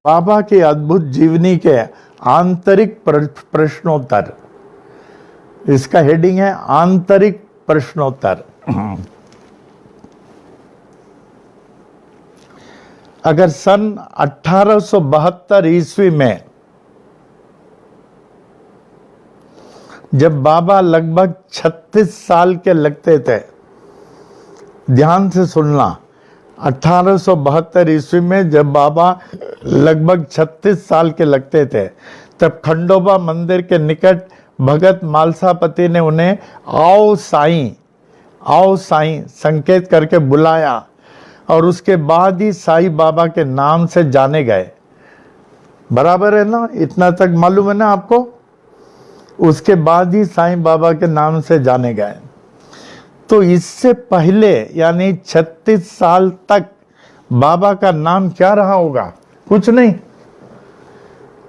बाबा के अद्भुत जीवनी के आंतरिक प्रश्नोत्तर। इसका हेडिंग है आंतरिक प्रश्नोत्तर। अगर सन 1872 ईस्वी में जब बाबा लगभग 36 साल के लगते थे, ध्यान से सुनना, 1872 ईस्वी में जब बाबा लगभग 36 साल के लगते थे, तब खंडोबा मंदिर के निकट भगत मालसापति ने उन्हें आओ साईं संकेत करके बुलाया और उसके बाद ही साईं बाबा के नाम से जाने गए। बराबर है ना? इतना तक मालूम है ना आपको? उसके बाद ही साईं बाबा के नाम से जाने गए। तो इससे पहले यानी 36 साल तक बाबा का नाम क्या रहा होगा? कुछ नहीं।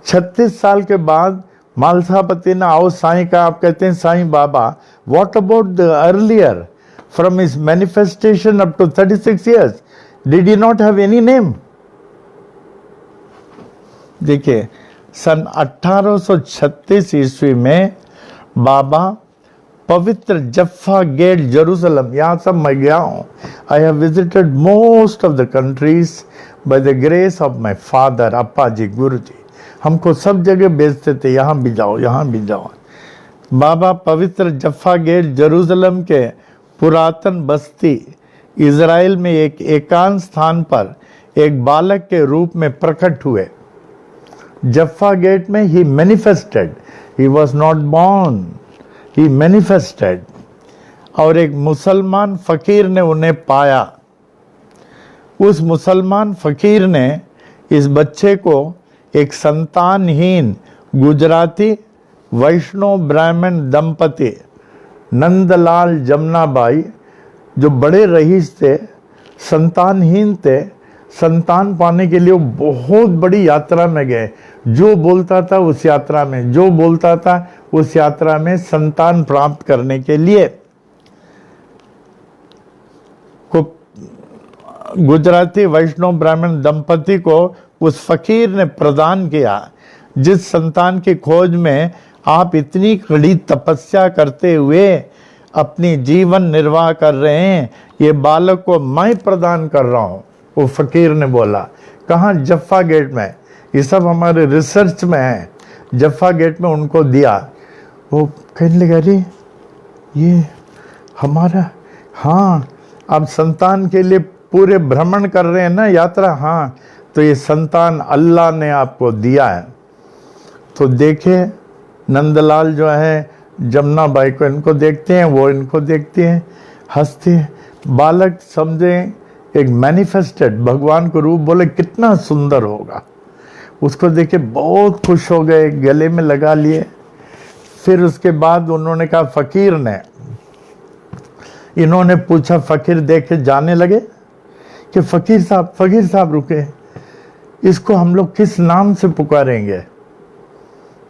36 साल के बाद मालसापति ने आओ साईं का, आप कहते हैं Sai Baba. What about the earlier from his manifestation up to 36 years did he not have any name? देखिए, सन 1836 ईस्वी में बाबा पवित्र जफ्फा गेट जेरूसलम, यहाँ सब मैं गया हूँ। I have visited most of the countries by the grace of my father, Appa ji, Guru ji हमको सब जगह भेजते थे, यहाँ भी जाओ, यहाँ भी जाओ। बाबा पवित्र जफ्फा गेट जेरूसलम के पुरातन बस्ती इज़राइल में एक एकांत स्थान पर एक बालक के रूप में प्रकट हुए। जफ्फा गेट में ही manifested, he was not born, he manifested. और एक मुसलमान फकीर ने उन्हें पाया। उस मुसलमान फकीर ने इस बच्चे को एक संतानहीन गुजराती वैष्णव ब्राह्मण दंपति नंदलाल जमनाबाई, जो बड़े रईस थे, संतानहीन थे, संतान पाने के लिए वो बहुत बड़ी यात्रा में गए। जो बोलता था उस यात्रा में, जो बोलता था उस यात्रा में संतान प्राप्त करने के लिए को गुजराती वैष्णव ब्राह्मण दंपति को उस फकीर ने प्रदान किया। जिस संतान की खोज में आप इतनी कड़ी तपस्या करते हुए अपनी जीवन निर्वाह कर रहे हैं, ये बालक को मैं प्रदान कर रहा हूँ। वो फकीर ने बोला। कहाँ? जफ्फा गेट में। ये सब हमारे रिसर्च में है। जफ्फा गेट में उनको दिया। वो कहने लगा, अरे ये हमारा, हाँ आप संतान के लिए पूरे भ्रमण कर रहे हैं ना, यात्रा, हाँ तो ये संतान अल्लाह ने आपको दिया है। तो देखे नंदलाल जो है जमुनाबाई को, इनको देखते हैं, वो इनको देखते हैं, हंसते हैं। बालक समझे एक मैनिफेस्टेड भगवान को रूप, बोले कितना सुंदर होगा। उसको देखे बहुत खुश हो गए, गले में लगा लिए। फिर उसके बाद उन्होंने कहा, फकीर ने, इन्होंने पूछा, फकीर देखे जाने लगे कि फकीर साहब रुके, इसको हम लोग किस नाम से पुकारेंगे?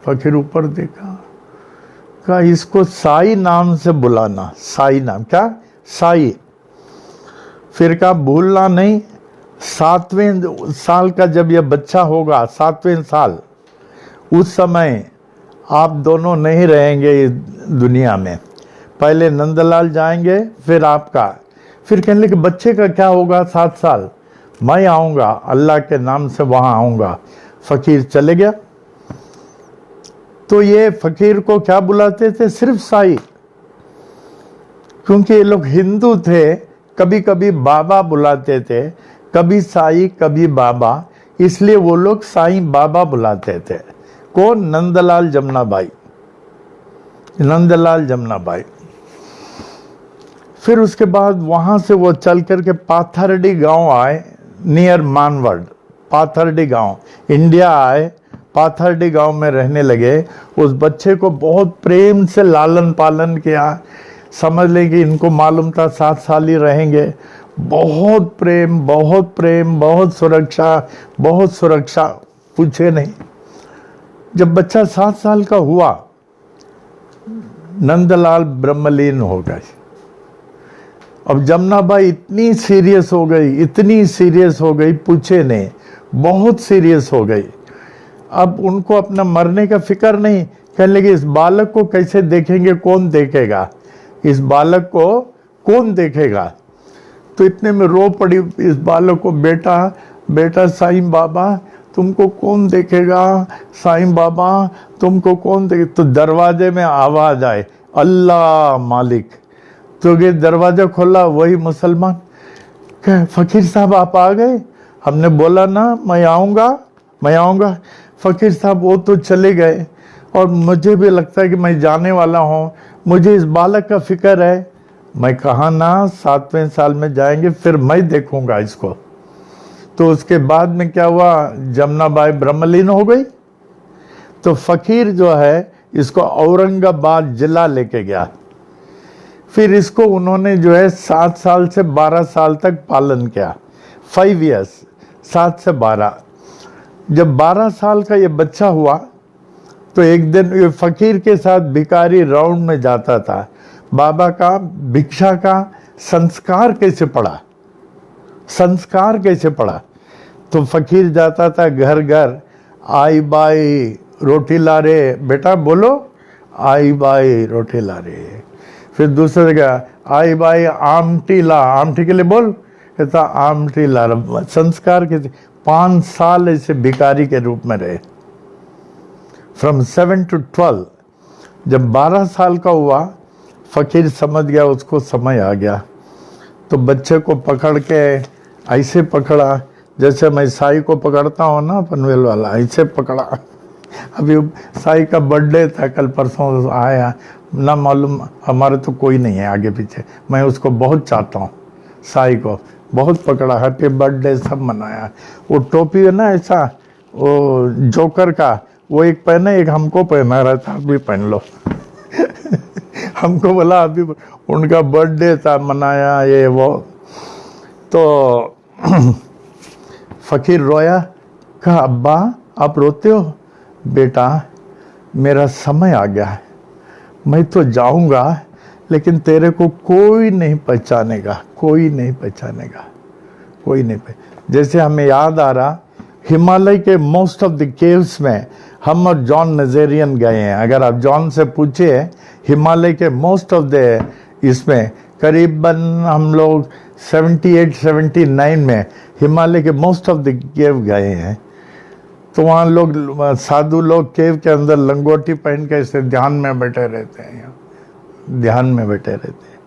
फकीर ऊपर देखा, कहा इसको साई नाम से बुलाना। साई नाम, क्या? साई। फिर कहा भूलना नहीं, 7वें साल का जब यह बच्चा होगा, 7वें साल, उस समय आप दोनों नहीं रहेंगे इस दुनिया में। पहले नंदलाल जाएंगे, फिर आपका। फिर कहने लगे बच्चे का क्या होगा? 7 साल, मैं आऊँगा, अल्लाह के नाम से वहाँ आऊँगा। फकीर चले गया। तो ये फकीर को क्या बुलाते थे? सिर्फ साई। क्योंकि ये लोग हिंदू थे, कभी कभी बाबा बुलाते थे, कभी साई कभी बाबा, इसलिए वो लोग साईं बाबा बुलाते थे। कौन? नंदलाल जमुनाबाई, नंदलाल जमुनाबाई। फिर उसके बाद वहां से वो चल करके पाथरडी गांव आए, नियर मानवड, पाथरडी गांव, इंडिया आए। पाथरडी गांव में रहने लगे। उस बच्चे को बहुत प्रेम से लालन पालन किया। समझ लें कि इनको मालूम था 7 साल ही रहेंगे। बहुत प्रेम, बहुत प्रेम, बहुत सुरक्षा, पूछे नहीं। जब बच्चा 7 साल का हुआ, नंदलाल ब्रह्मलीन हो गए। अब जमुनाबाई इतनी सीरियस हो गई, पूछे नहीं। बहुत सीरियस हो गई। अब उनको अपना मरने का फिक्र नहीं, कहने लगे इस बालक को कैसे देखेंगे, कौन देखेगा, इस बालक को कौन देखेगा। तो इतने में रो पड़ी इस बालक को, बेटा बेटा साईं बाबा तुमको कौन देखेगा, साईं बाबा तुमको कौन देखे। तो दरवाजे में आवाज आए, अल्लाह मालिक। तो ये दरवाजा खोला, वही मुसलमान कहे, फकीर साहब आप आ गए, हमने बोला ना मैं आऊँगा मैं आऊँगा। फकीर साहब वो तो चले गए और मुझे भी लगता है कि मैं जाने वाला हूँ, मुझे इस बालक का फिक्र है। मैं कहा ना 7वें साल में जाएंगे फिर मैं देखूंगा इसको। तो उसके बाद में क्या हुआ, जमुनाबाई ब्रह्मलीन हो गई। तो फकीर जो है इसको औरंगाबाद जिला लेके गया। फिर इसको उन्होंने जो है 7 साल से 12 साल तक पालन किया, 5 years, 7 से 12। जब 12 साल का ये बच्चा हुआ तो एक दिन ये फकीर के साथ भिखारी राउंड में जाता था। बाबा का भिक्षा का संस्कार कैसे पड़ा, संस्कार कैसे पड़ा। तो फकीर जाता था घर घर, आई बाई रोटी ला रे, बेटा बोलो आई बाई रोटी ला रे। फिर दूसरे जगह आई बाई आमटी ला, आमटी के लिए बोल, कहता आमटी ला। संस्कार के 5 साल ऐसे भिखारी के रूप में रहे, फ्रॉम 7 to 12। जब 12 साल का हुआ फकीर समझ गया उसको समय आ गया। तो बच्चे को पकड़ के ऐसे पकड़ा जैसे मैं साई को पकड़ता हूँ ना पनवेल वाला, ऐसे पकड़ा। अभी साई का बर्थडे था कल परसों, आया ना मालूम, हमारे तो कोई नहीं है आगे पीछे, मैं उसको बहुत चाहता हूँ, साई को बहुत पकड़ा, हैप्पी बर्थडे सब मनाया। वो टोपी है ना ऐसा वो जोकर का, वो एक पहना एक हमको पहना रहा था, अभी पहन लो। हमको बोला अभी उनका बर्थडे था मनाया ये वो। तो फकीर रोया, कहा अब्बा आप रोते हो, बेटा मेरा समय आ गया है, मैं तो जाऊंगा लेकिन तेरे को कोई नहीं पहचानेगा, कोई नहीं पहचानेगा, कोई नहीं जैसे हमें याद आ रहा, हिमालय के मोस्ट ऑफ द केव्स में हम और जॉन नजेरियन गए हैं। अगर आप जॉन से पूछिए हिमालय के मोस्ट ऑफ द इसमें करीबन हम लोग 78-79 में हिमालय के मोस्ट ऑफ द केव गए हैं। तो वहाँ लोग साधु लोग केव के अंदर लंगोटी पहन के ऐसे ध्यान में बैठे रहते हैं, ध्यान में बैठे रहते हैं।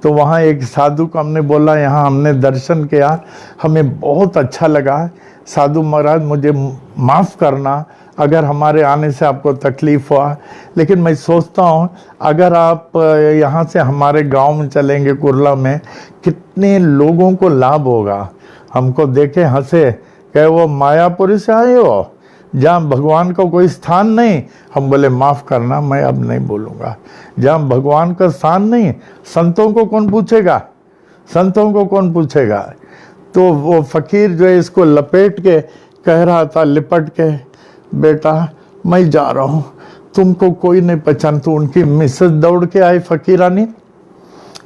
तो वहाँ एक साधु को हमने बोला, यहाँ हमने दर्शन किया, हमें बहुत अच्छा लगा, साधु महाराज मुझे माफ़ करना अगर हमारे आने से आपको तकलीफ़ हुआ, लेकिन मैं सोचता हूँ अगर आप यहाँ से हमारे गांव में चलेंगे कुरला में, कितने लोगों को लाभ होगा। हमको देखे हंसे, कहे वो मायापुरी से आए हो जहाँ भगवान का कोई स्थान नहीं। हम बोले माफ़ करना मैं अब नहीं बोलूँगा, जहाँ भगवान का स्थान नहीं, संतों को कौन पूछेगा, संतों को कौन पूछेगा। तो वो फकीर जो है इसको लपेट के कह रहा था, लिपट के, बेटा मैं जा रहा हूँ, तुमको कोई नहीं पहचान। तो उनकी मिसेस दौड़ के आई, फकीरानी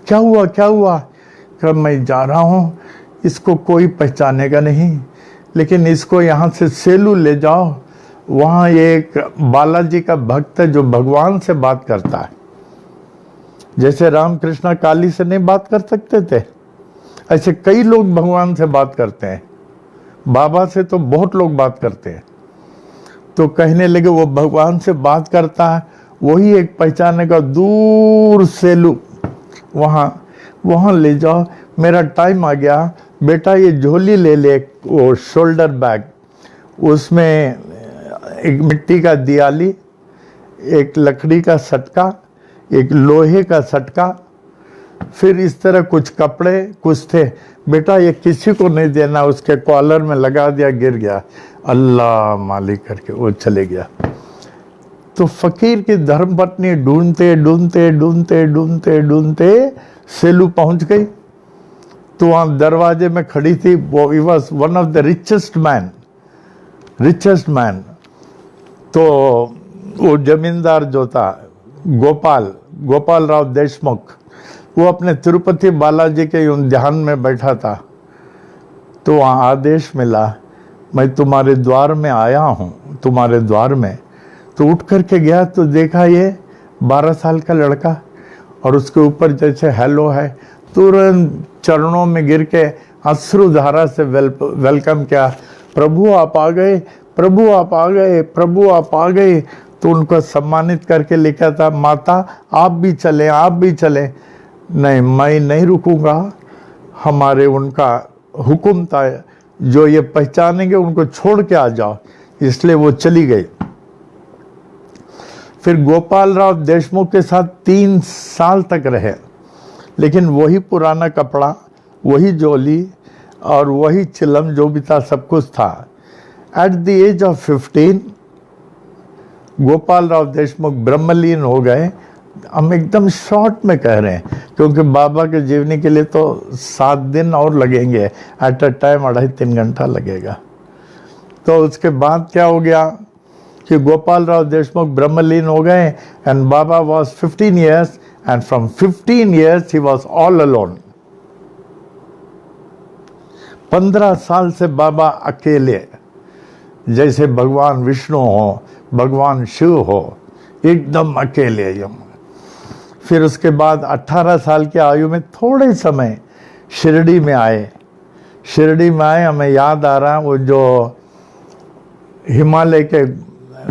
क्या हुआ क्या हुआ, कहा मैं जा रहा हूँ, इसको कोई पहचानेगा नहीं, लेकिन इसको यहाँ से सेलू ले जाओ, वहाँ एक बालाजी का भक्त है जो भगवान से बात करता है। जैसे रामकृष्ण काली से नहीं बात कर सकते थे, ऐसे कई लोग भगवान से बात करते हैं, बाबा से तो बहुत लोग बात करते हैं। तो कहने लगे वो भगवान से बात करता है, वही एक पहचाने का, दूर सेलू वहाँ ले जाओ, मेरा टाइम आ गया, बेटा ये झोली ले ले, वो शोल्डर बैग, उसमें एक मिट्टी का दियाली, एक लकड़ी का सटका, एक लोहे का सटका, फिर इस तरह कुछ कपड़े कुछ थे, बेटा ये किसी को नहीं देना। उसके कॉलर में लगा दिया, गिर गया, अल्लाह मालिक करके वो चले गया। तो फकीर की धर्मपत्नी ढूंढते ढूंढते ढूंढते ढूंढते ढूंढते सेलू पहुंच गई। तो वहाँ दरवाजे में खड़ी थी, वो he was one of the richest man. तो वो जमींदार जो था गोपाल राव देशमुख, वो अपने तिरुपति बालाजी के ध्यान में बैठा था। तो वहाँ आदेश मिला, मैं तुम्हारे द्वार में आया हूँ, तुम्हारे द्वार में। तो उठ करके गया तो देखा ये 12 साल का लड़का, और उसके ऊपर जैसे हेलो है, तुरंत चरणों में गिर के अश्रुधारा से वेलकम किया, प्रभु आप आ गए, प्रभु आप आ गए, प्रभु आप आ गए। तो उनको सम्मानित करके लिखा था, माता आप भी चले, आप भी चले। नहीं, मैं नहीं रुकूंगा, हमारे उनका हुक्म था, जो ये पहचानेंगे उनको छोड़ के आ जाओ, इसलिए वो चली गई। फिर गोपाल राव देशमुख के साथ 3 साल तक रहे, लेकिन वही पुराना कपड़ा, वही जोली और वही चिलम जो भी था, सब कुछ था। At the age of 15 Gopal Rao Deshmukh ब्रह्मलीन हो गए। हम एकदम शॉर्ट में कह रहे हैं, क्योंकि बाबा के जीवनी के लिए तो 7 दिन और लगेंगे, एट अ टाइम 2.5-3 घंटा लगेगा। तो उसके बाद क्या हो गया कि गोपाल राव देशमुख ब्रह्मलीन हो गए, and Baba was 15 years, and from 15 years he was all alone. 15 साल से बाबा अकेले, जैसे भगवान विष्णु हो, भगवान शिव हो, एकदम अकेले। फिर उसके बाद 18 साल की आयु में थोड़े समय शिरडी में आए। शिरडी में आए, हमें याद आ रहा, वो जो हिमालय के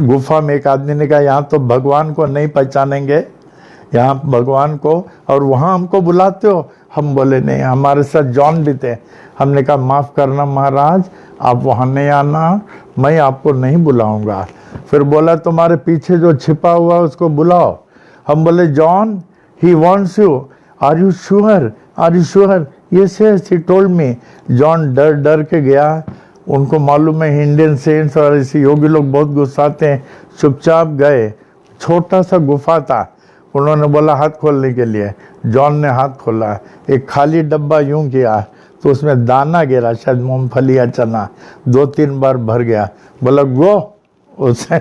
गुफा में एक आदमी ने कहा, यहाँ तो भगवान को नहीं पहचानेंगे, यहाँ भगवान को, और वहाँ हमको बुलाते हो। हम बोले नहीं, हमारे साथ जॉन भी थे। हमने कहा माफ़ करना महाराज, आप वहाँ नहीं आना, मैं आपको नहीं बुलाऊंगा। फिर बोला तुम्हारे पीछे जो छिपा हुआ है उसको बुलाओ। हम बोले John, he wants you, are you sure, are you sure? Yes yes, he told me. John डर डर के गया, उनको मालूम है इंडियन सेंट्स और ऐसे योगी लोग बहुत गुस्साते हैं, चुपचाप गए। छोटा सा गुफा था, उन्होंने बोला हाथ खोलने के लिए, जॉन ने हाथ खोला, एक खाली डब्बा यूं किया तो उसमें दाना गिरा, शायद मूंगफली या चना, 2-3 बार भर गया। बोला गो, उसे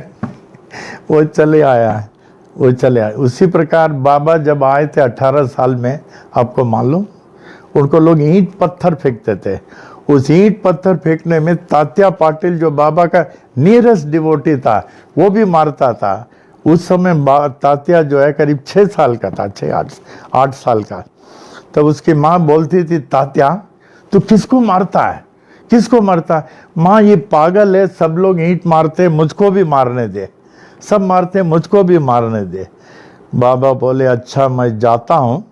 वो चले आया, वो चले आए। उसी प्रकार बाबा जब आए थे 18 साल में, आपको मालूम, उनको लोग ईंट पत्थर फेंकते थे। उस ईंट पत्थर फेंकने में तात्या पाटिल, जो बाबा का नियरेस्ट डिवोटी था, वो भी मारता था। उस समय तात्या जो है करीब 6 साल का था, 6-8 साल का। तब उसकी माँ बोलती थी, तात्या तू किसको मारता है, किसको मारता है? माँ ये पागल है, सब लोग ईंट मारते, मुझको भी मारने दे, सब मारते मुझको भी मारने दे। बाबा बोले अच्छा मैं जाता हूँ,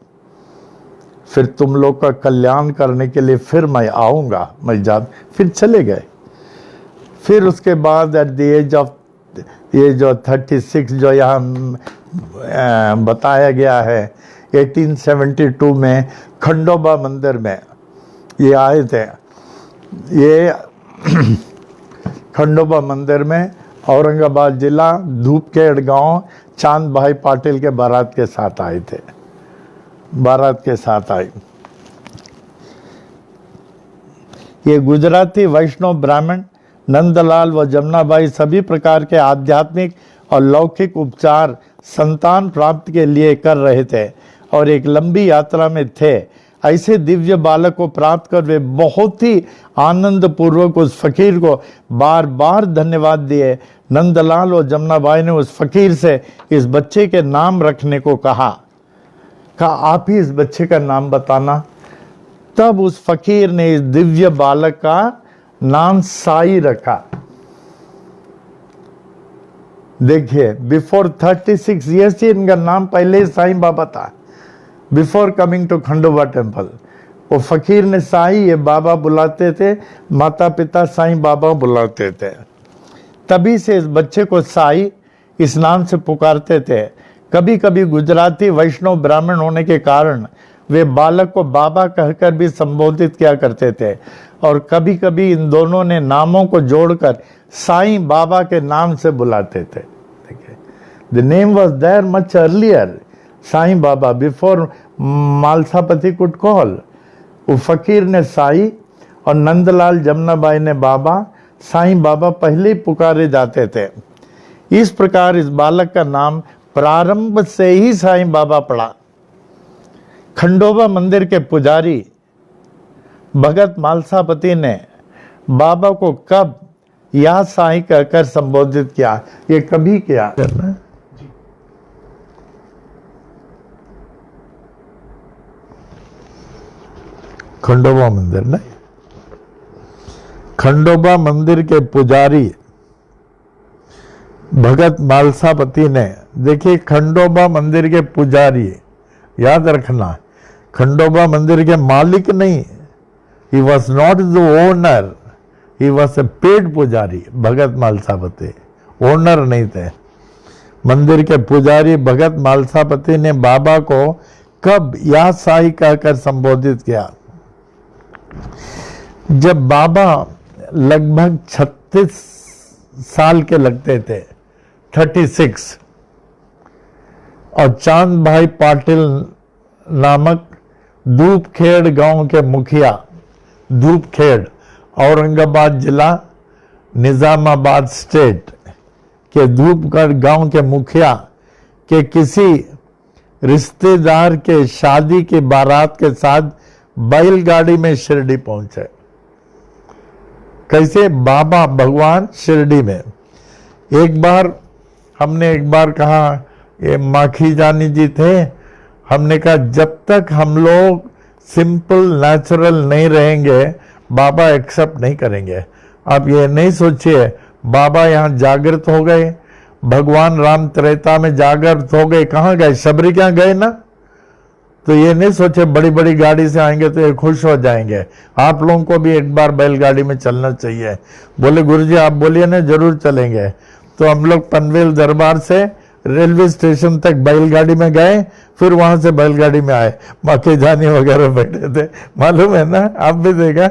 फिर तुम लोग का कल्याण करने के लिए फिर मैं आऊँगा, मैं फिर चले गए। फिर उसके बाद एट द एज ऑफ ये जो 36 जो यहाँ बताया गया है, 1872 में खंडोबा मंदिर में ये आए थे। ये खंडोबा मंदिर में औरंगाबाद जिला धूपखेड़ गांव चांद भाई पाटिल के बारात के साथ आए थे, बारात के साथ आए। ये गुजराती वैष्णव ब्राह्मण नंदलाल व जमुनाबाई सभी प्रकार के आध्यात्मिक और लौकिक उपचार संतान प्राप्ति के लिए कर रहे थे और एक लंबी यात्रा में थे। ऐसे दिव्य बालक को प्राप्त कर वे बहुत ही आनंद पूर्वक उस फकीर को बार बार धन्यवाद दिए। नंदलाल और जमुनाबाई ने उस फकीर से इस बच्चे के नाम रखने को कहा आप ही इस बच्चे का नाम बताना। तब उस फकीर ने इस दिव्य बालक का नाम साई रखा। देखिए, बिफोर 36 ईयर्स इनका नाम पहले साईं बाबा था, before coming to Khandoba temple. वो फकीर ने साईं, ये बाबा बुलाते थे, माता पिता साईं बाबा बुलाते थे। तभी से इस बच्चे को साई इस नाम से पुकारते थे। कभी कभी गुजराती वैष्णव ब्राह्मण होने के कारण वे बालक को बाबा कहकर भी संबोधित किया करते थे और कभी कभी इन दोनों ने नामों को जोड़कर साईं बाबा के नाम से बुलाते थे। The name was there much earlier, Sai Baba, before Mhalsapati could call. वो फकीर ने साई और नंदलाल जमुनाबाई ने बाबा, साईं बाबा पहले पुकारे जाते थे। इस प्रकार इस बालक का नाम प्रारंभ से ही साईं बाबा पड़ा। खंडोबा मंदिर के पुजारी भगत मालसापति ने बाबा को कब या साईं कहकर संबोधित किया। ये कभी किया करना। खंडोबा मंदिर ना, खंडोबा मंदिर के पुजारी भगत मालसापति ने, देखिए खंडोबा मंदिर के पुजारी, याद रखना, खंडोबा मंदिर के मालिक नहीं, ही was not the owner, he was A paid पुजारी। भगत मालसापति ओनर नहीं थे। मंदिर के पुजारी भगत मालसापति ने बाबा को कब या साई कहकर संबोधित किया? जब बाबा लगभग 36 साल के लगते थे, 36, और चांद भाई पाटिल नामक धूपखेड़ गांव के मुखिया, धूपखेड़ औरंगाबाद जिला निजामाबाद स्टेट के धूपगढ़ गांव के मुखिया के किसी रिश्तेदार के शादी की बारात के साथ बैलगाड़ी में शिरडी पहुंचे। कैसे? बाबा भगवान शिरडी में। एक बार कहा, ये माखी जानी जी थे, हमने कहा जब तक हम लोग सिंपल नेचुरल नहीं रहेंगे बाबा एक्सेप्ट नहीं करेंगे। आप ये नहीं सोचिए बाबा यहाँ जागृत हो गए, भगवान राम त्रेता में जागृत हो गए, कहाँ गए? शबरी क्या गए ना। तो ये नहीं सोचे बड़ी बड़ी गाड़ी से आएंगे तो ये खुश हो जाएंगे। आप लोगों को भी एक बार बैलगाड़ी में चलना चाहिए। बोले गुरुजी आप बोलिए ना, जरूर चलेंगे। तो हम लोग पनवेल दरबार से रेलवे स्टेशन तक बैलगाड़ी में गए, फिर वहां से बैलगाड़ी में आए। माके जानी वगैरह बैठे थे, मालूम है ना, आप भी देखा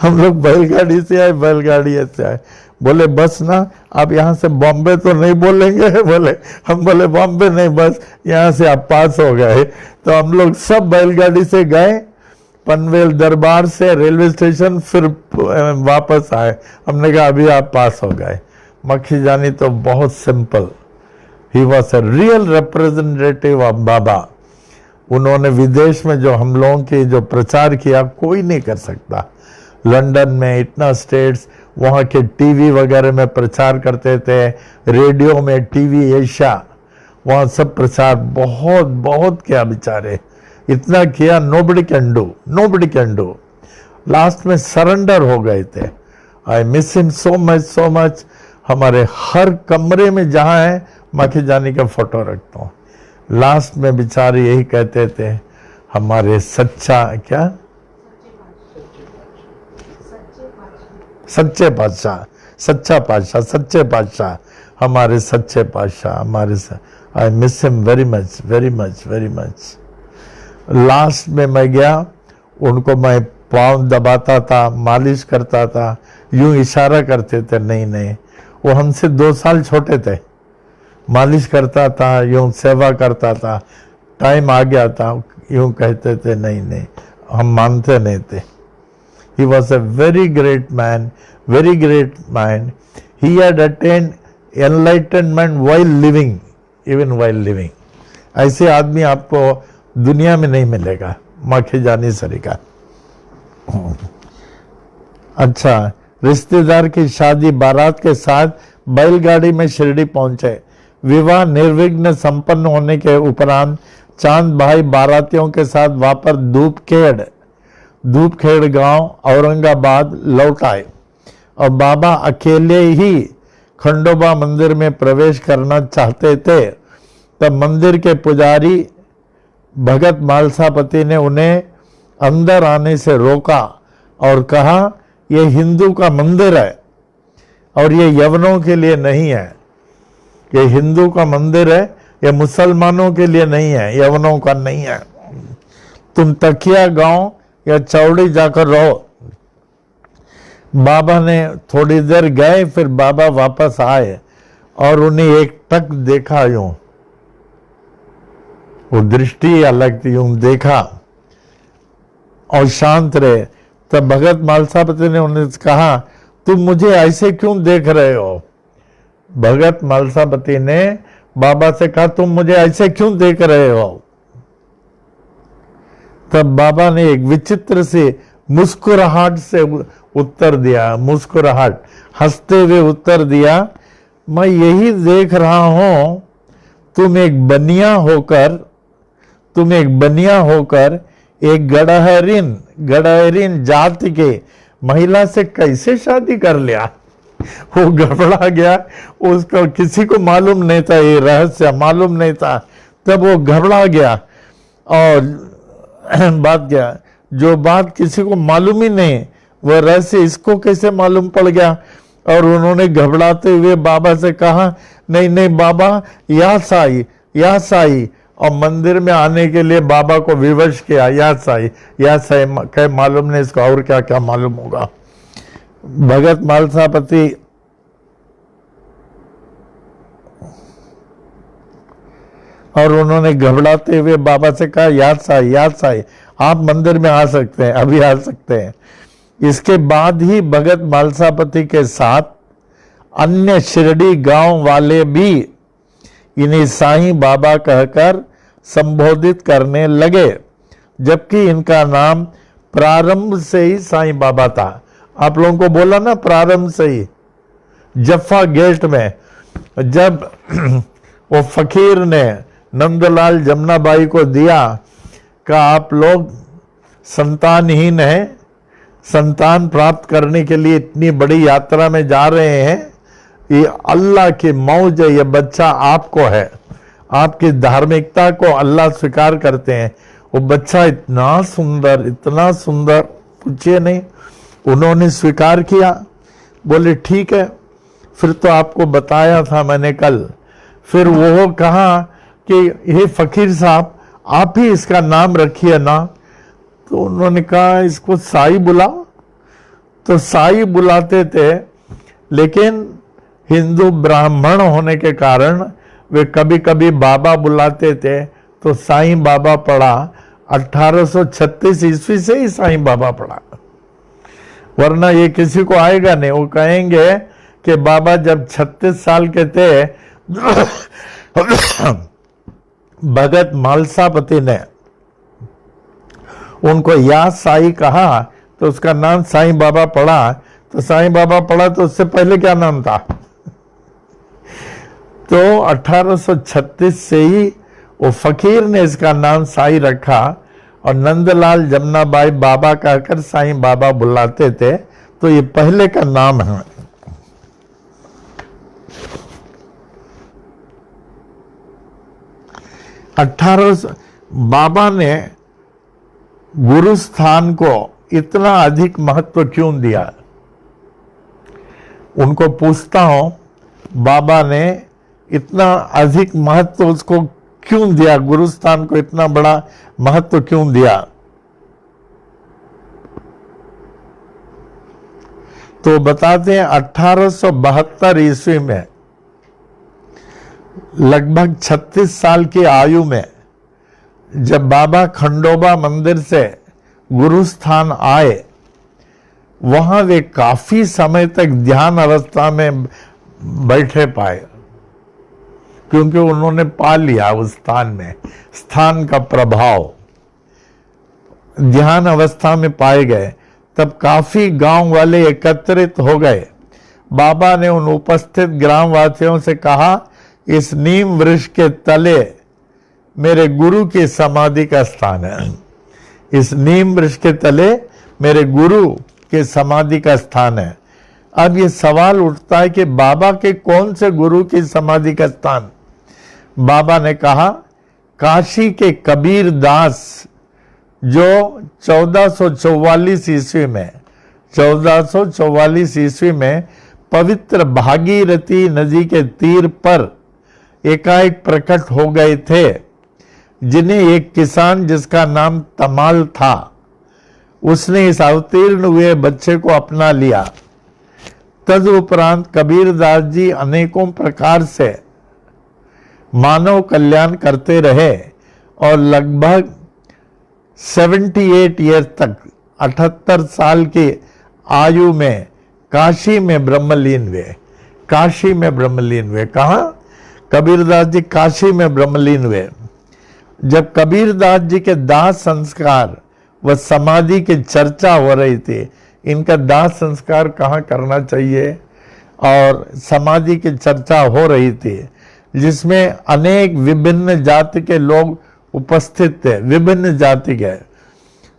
हम लोग बैलगाड़ी से आए, बैलगाड़ी से आए। बोले बस ना, आप यहाँ से बॉम्बे तो नहीं बोलेंगे? बोले हम बोले बॉम्बे नहीं, बस यहाँ से आप पास हो गए। तो हम लोग सब बैलगाड़ी से गए, पनवेल दरबार से रेलवे स्टेशन, फिर वापस आए। हमने कहा अभी आप पास हो गए। मक्खी जानी तो बहुत simple, he was a real representative of Baba. उन्होंने विदेश में जो हम लोगों के जो प्रचार किया कोई नहीं कर सकता। लंदन में इतना स्टेट्स, वहाँ के टीवी वगैरह में प्रचार करते थे, रेडियो में, टीवी एशिया, वहाँ सब प्रचार बहुत बहुत किया बेचारे, इतना किया nobody can do, nobody can do. Last में सरेंडर हो गए थे। I miss him so much, so much. हमारे हर कमरे में जहाँ है माखी जानी का फोटो रखता हूँ। लास्ट में बेचारे यही कहते थे, हमारे सच्चा क्या, सच्चे पातशाह, सच्चा पातशाह, सच्चे पातशाह, हमारे सच्चे पातशाह, हमारे। I miss him very much, very much, very much. Last में मैं गया, उनको मैं पाँव दबाता था, मालिश करता था, यूं इशारा करते थे, नहीं नहीं, वो हमसे 2 साल छोटे थे। मालिश करता था, यूं सेवा करता था, टाइम आ गया था, यूं कहते थे नहीं नहीं, हम मानते नहीं थे। He was a very great man, very great man. He had attained enlightenment while living, even while living. ऐसे आदमी आपको दुनिया में नहीं मिलेगा, माखी जानी सरी का। अच्छा, रिश्तेदार की शादी बारात के साथ बैलगाड़ी में शिरडी पहुंचे। विवाह निर्विघ्न संपन्न होने के उपरांत चांद भाई बारातियों के साथ वापस धूपखेड़ गांव औरंगाबाद लौट आए और बाबा अकेले ही खंडोबा मंदिर में प्रवेश करना चाहते थे। तब मंदिर के पुजारी भगत मालसापति ने उन्हें अंदर आने से रोका और कहा, यह हिंदू का मंदिर है और ये यवनों के लिए नहीं है। ये हिंदू का मंदिर है, ये मुसलमानों के लिए नहीं है, यवनों का नहीं है। तुम तकिया गांव या चौड़ी जाकर रहो। बाबा ने थोड़ी देर गए, फिर बाबा वापस आए और उन्हें एक टक देखा, यूं वो दृष्टि अलग थी, यूं देखा और शांत रहे। तब भगत मालसापति ने उन्हें कहा, तुम मुझे ऐसे क्यों देख रहे हो? भगत मालसापति ने बाबा से कहा, तुम मुझे ऐसे क्यों देख रहे हो? तब बाबा ने एक विचित्र से मुस्कुराहट से उत्तर दिया, मुस्कुराहट, हंसते हुए उत्तर दिया, मैं यही देख रहा हूं तुम एक बनिया होकर एक गडहरीन जाति के महिला से कैसे शादी कर लिया। वो घबरा गया, उसको किसी को मालूम नहीं था, ये रहस्य मालूम नहीं था। तब वो घबरा गया और बात क्या, जो बात किसी को मालूम ही नहीं, वह रहस्य इसको कैसे मालूम पड़ गया। और उन्होंने घबराते हुए बाबा से कहा, नहीं नहीं बाबा, या साई। और मंदिर में आने के लिए बाबा को विवश किया, या साई कह, मालूम नहीं इसको और क्या क्या मालूम होगा। भगत मालसापति और उन्होंने घबराते हुए बाबा से कहा, याद साई आप मंदिर में आ सकते हैं, अभी आ सकते हैं। इसके बाद ही भगत मालसापति के साथ अन्य शिरडी गांव वाले भी इन्हें साईं बाबा कहकर संबोधित करने लगे, जबकि इनका नाम प्रारंभ से ही साईं बाबा था। आप लोगों को बोला ना, प्रारंभ से ही। जफ्फा गेट में जब वो फकीर ने नंदलाल जमुनाबाई को दिया, का आप लोग संतानहीन हैं, संतान प्राप्त करने के लिए इतनी बड़ी यात्रा में जा रहे हैं, ये अल्लाह की मौज है, ये बच्चा आपको है, आपकी धार्मिकता को अल्लाह स्वीकार करते हैं। वो बच्चा इतना सुंदर, पूछिए नहीं, उन्होंने स्वीकार किया। बोले ठीक है, फिर तो आपको बताया था मैंने कल। फिर वो कहा कि हे फकीर साहब, आप ही इसका नाम रखिए ना। तो उन्होंने कहा इसको साई बुलाओ। तो साई बुलाते थे, लेकिन हिंदू ब्राह्मण होने के कारण वे कभी कभी बाबा बुलाते थे, तो साईं बाबा पड़ा। 1836 ईस्वी से ही साईं बाबा पड़ा, वरना ये किसी को आएगा नहीं। वो कहेंगे कि बाबा जब 36 साल के थे भगत मालसापति ने उनको या साई कहा, तो उसका नाम साईं बाबा पड़ा। तो साईं बाबा पड़ा, तो उससे पहले क्या नाम था? तो 1836 से ही वो फकीर ने इसका नाम साई रखा, और नंदलाल जमुनाबाई बाबा कहकर साईं बाबा बुलाते थे। तो ये पहले का नाम है। बाबा ने गुरु स्थान को इतना अधिक महत्व क्यों दिया? उनको पूछता हूं, बाबा ने इतना अधिक महत्व उसको क्यों दिया? गुरु स्थान को इतना बड़ा महत्व क्यों दिया? तो बताते हैं 1872 ईस्वी में, लगभग 36 साल की आयु में, जब बाबा खंडोबा मंदिर से गुरु स्थान आए, वहां वे काफी समय तक ध्यान अवस्था में बैठे पाए, क्योंकि उन्होंने पा लिया उस स्थान का प्रभाव, ध्यान अवस्था में पाए गए। तब काफी गांव वाले एकत्रित हो गए। बाबा ने उन उपस्थित ग्रामवासियों से कहा, इस नीम वृक्ष के तले मेरे गुरु की समाधि का स्थान है। इस नीम वृक्ष के तले मेरे गुरु के समाधि का स्थान है। अब ये सवाल उठता है कि बाबा के कौन से गुरु की समाधि का स्थान? बाबा ने कहा, काशी के कबीर दास, जो 1444 ईस्वी में पवित्र भागीरथी नदी के तीर पर एकाएक प्रकट हो गए थे, जिन्हें एक किसान जिसका नाम तमाल था, उसने इस अवतीर्ण हुए बच्चे को अपना लिया। तदुपरांत कबीरदास जी अनेकों प्रकार से मानव कल्याण करते रहे और लगभग 78 ईयर तक, 78 साल की आयु में काशी में ब्रह्मलीन हुए। कहा? कबीरदास जी काशी में ब्रह्मलीन हुए। जब कबीरदास जी के दाह संस्कार व समाधि की चर्चा हो रही थी, इनका दाह संस्कार कहाँ करना चाहिए, और समाधि की चर्चा हो रही थी जिसमें अनेक विभिन्न जाति के लोग उपस्थित थे, विभिन्न जाति के।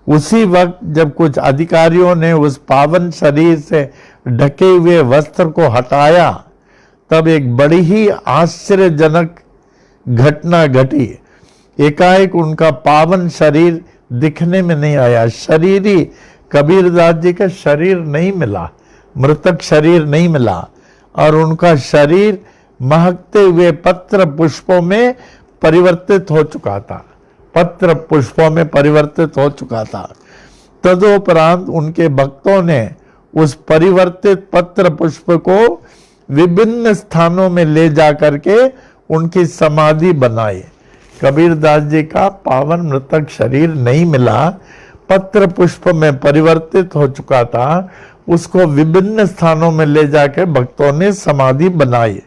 उसी वक्त जब कुछ अधिकारियों ने उस पावन शरीर से ढके हुए वस्त्र को हटाया, तब एक बड़ी ही आश्चर्यजनक घटना घटी। एकाएक उनका पावन शरीर दिखने में नहीं आया। शरीर ही कबीरदास जी का शरीर नहीं मिला, मृतक शरीर नहीं मिला, और उनका शरीर महकते हुए पत्र पुष्पों में परिवर्तित हो चुका था, पत्र पुष्पों में परिवर्तित हो चुका था। तदुपरांत उनके भक्तों ने उस परिवर्तित पत्र पुष्प को विभिन्न स्थानों में ले जाकर के उनकी समाधि बनाई। कबीरदास जी का पावन मृतक शरीर नहीं मिला, पत्र पुष्प में परिवर्तित हो चुका था, उसको विभिन्न स्थानों में ले जाकर भक्तों ने समाधि बनाई।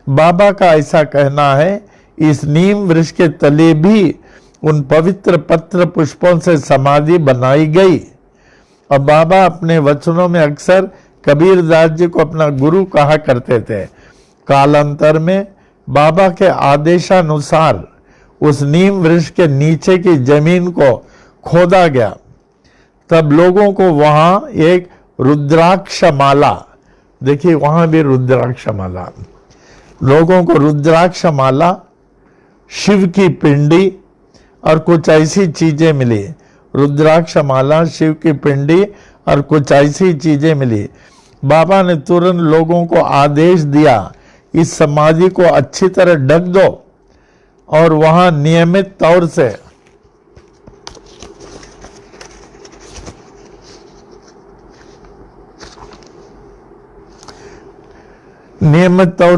बाबा का ऐसा कहना है, इस नीम वृक्ष के तले भी उन पवित्र पत्र पुष्पों से समाधि बनाई गई। और बाबा अपने वचनों में अक्सर कबीरदास जी को अपना गुरु कहा करते थे। कालांतर में बाबा के आदेशानुसार उस नीम वृक्ष के नीचे की जमीन को खोदा गया। तब लोगों को वहां एक रुद्राक्ष माला, देखिए वहां भी रुद्राक्ष माला, लोगों को रुद्राक्ष माला, शिव की पिंडी और कुछ ऐसी चीजें मिली। रुद्राक्ष माला, शिव की पिंडी और कुछ ऐसी चीजें मिली। बाबा ने तुरंत लोगों को आदेश दिया, इस समाधि को अच्छी तरह ढक दो और वहां नियमित तौर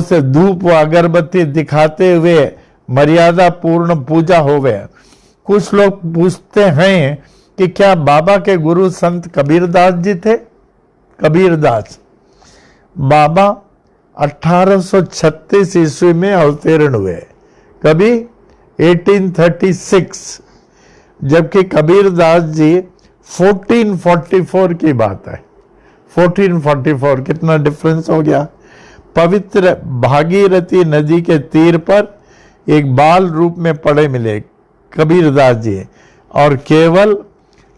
से धूप व अगरबत्ती दिखाते हुए मर्यादा पूर्ण पूजा होवे। कुछ लोग पूछते हैं कि क्या बाबा के गुरु संत कबीरदास जी थे? कबीरदास बाबा 1836 ईस्वी में अवतीर्ण हुए, कभी 1836, जबकि कबीरदास जी 1444 की बात है। 1444, कितना डिफरेंस हो गया। पवित्र भागीरथी नदी के तीर पर एक बाल रूप में पड़े मिले कबीरदास जी, और केवल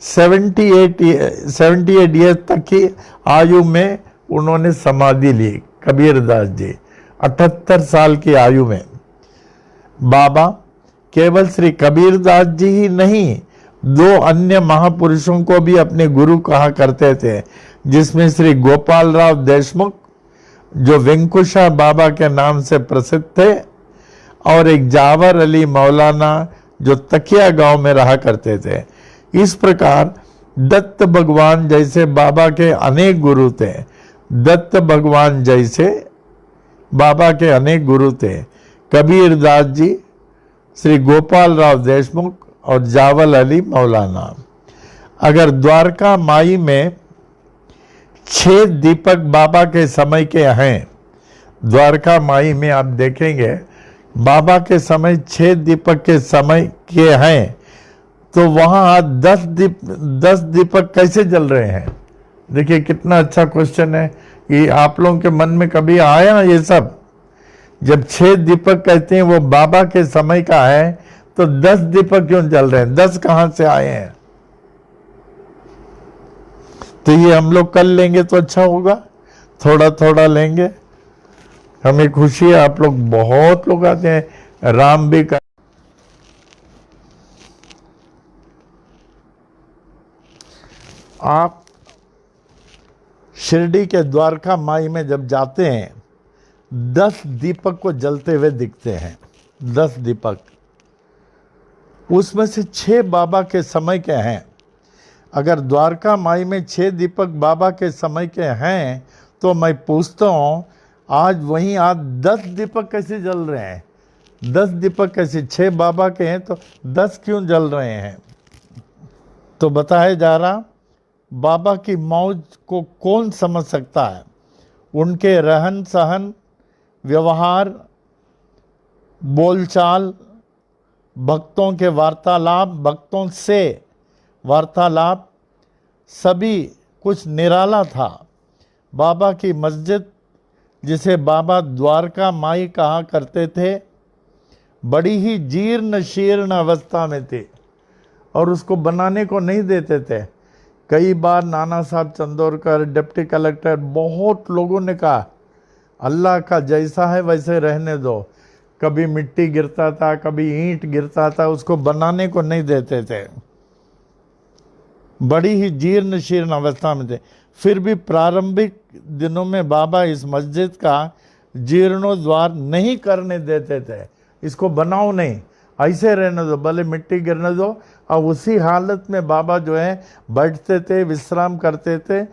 78 ईयर्स तक की आयु में उन्होंने समाधि ली। कबीरदास जी 78 साल की आयु में। बाबा केवल श्री कबीरदास जी ही नहीं, 2 अन्य महापुरुषों को भी अपने गुरु कहा करते थे, जिसमें श्री गोपाल राव देशमुख जो वेंकुशा बाबा के नाम से प्रसिद्ध थे, और एक जावर अली मौलाना जो तकिया गांव में रहा करते थे। इस प्रकार दत्त भगवान जैसे बाबा के अनेक गुरु थे। दत्त भगवान जैसे बाबा के अनेक गुरु थे। कबीरदास जी, श्री गोपाल राव देशमुख और जावल अली मौलाना। अगर द्वारका माई में 6 दीपक बाबा के समय के हैं, द्वारका माई में आप देखेंगे बाबा के समय 6 दीपक के समय के हैं, तो वहां 10 दीपक कैसे जल रहे हैं? देखिए कितना अच्छा क्वेश्चन है। ये आप लोगों के मन में कभी आया ये सब? जब 6 दीपक कहते हैं वो बाबा के समय का है, तो 10 दीपक क्यों जल रहे हैं? 10 कहां से आए हैं? तो ये हम लोग कल लेंगे तो अच्छा होगा, थोड़ा थोड़ा लेंगे। हमें खुशी है, आप लोग बहुत लोग आते हैं। राम भी कर, आप शिरडी के द्वारका माई में जब जाते हैं, 10 दीपक को जलते हुए दिखते हैं। 10 दीपक, उसमें से 6 बाबा के समय के हैं। अगर द्वारका माई में 6 दीपक बाबा के समय के हैं, तो मैं पूछता हूँ आज वहीं आज 10 दीपक कैसे जल रहे हैं? 10 दीपक कैसे? 6 बाबा के हैं तो 10 क्यों जल रहे हैं? तो बताया जा रहा, बाबा की मौज को कौन समझ सकता है? उनके रहन सहन, व्यवहार, बोलचाल, भक्तों के वार्तालाप, भक्तों से वार्तालाप, सभी कुछ निराला था। बाबा की मस्जिद, जिसे बाबा द्वारका माई कहा करते थे, बड़ी ही जीर्ण शीर्ण अवस्था में थी और उसको बनाने को नहीं देते थे। कई बार नाना साहब चंदोरकर, डिप्टी कलेक्टर, बहुत लोगों ने कहा अल्लाह का जैसा है वैसे रहने दो। कभी मिट्टी गिरता था, कभी ईंट गिरता था, उसको बनाने को नहीं देते थे। बड़ी ही जीर्ण शीर्ण अवस्था में थे। फिर भी प्रारंभिक दिनों में बाबा इस मस्जिद का जीर्णोद्धार नहीं करने देते थे। इसको बनाओ नहीं, ऐसे रहने दो, भले मिट्टी गिरने दो। और उसी हालत में बाबा जो है बैठते थे, विश्राम करते थे।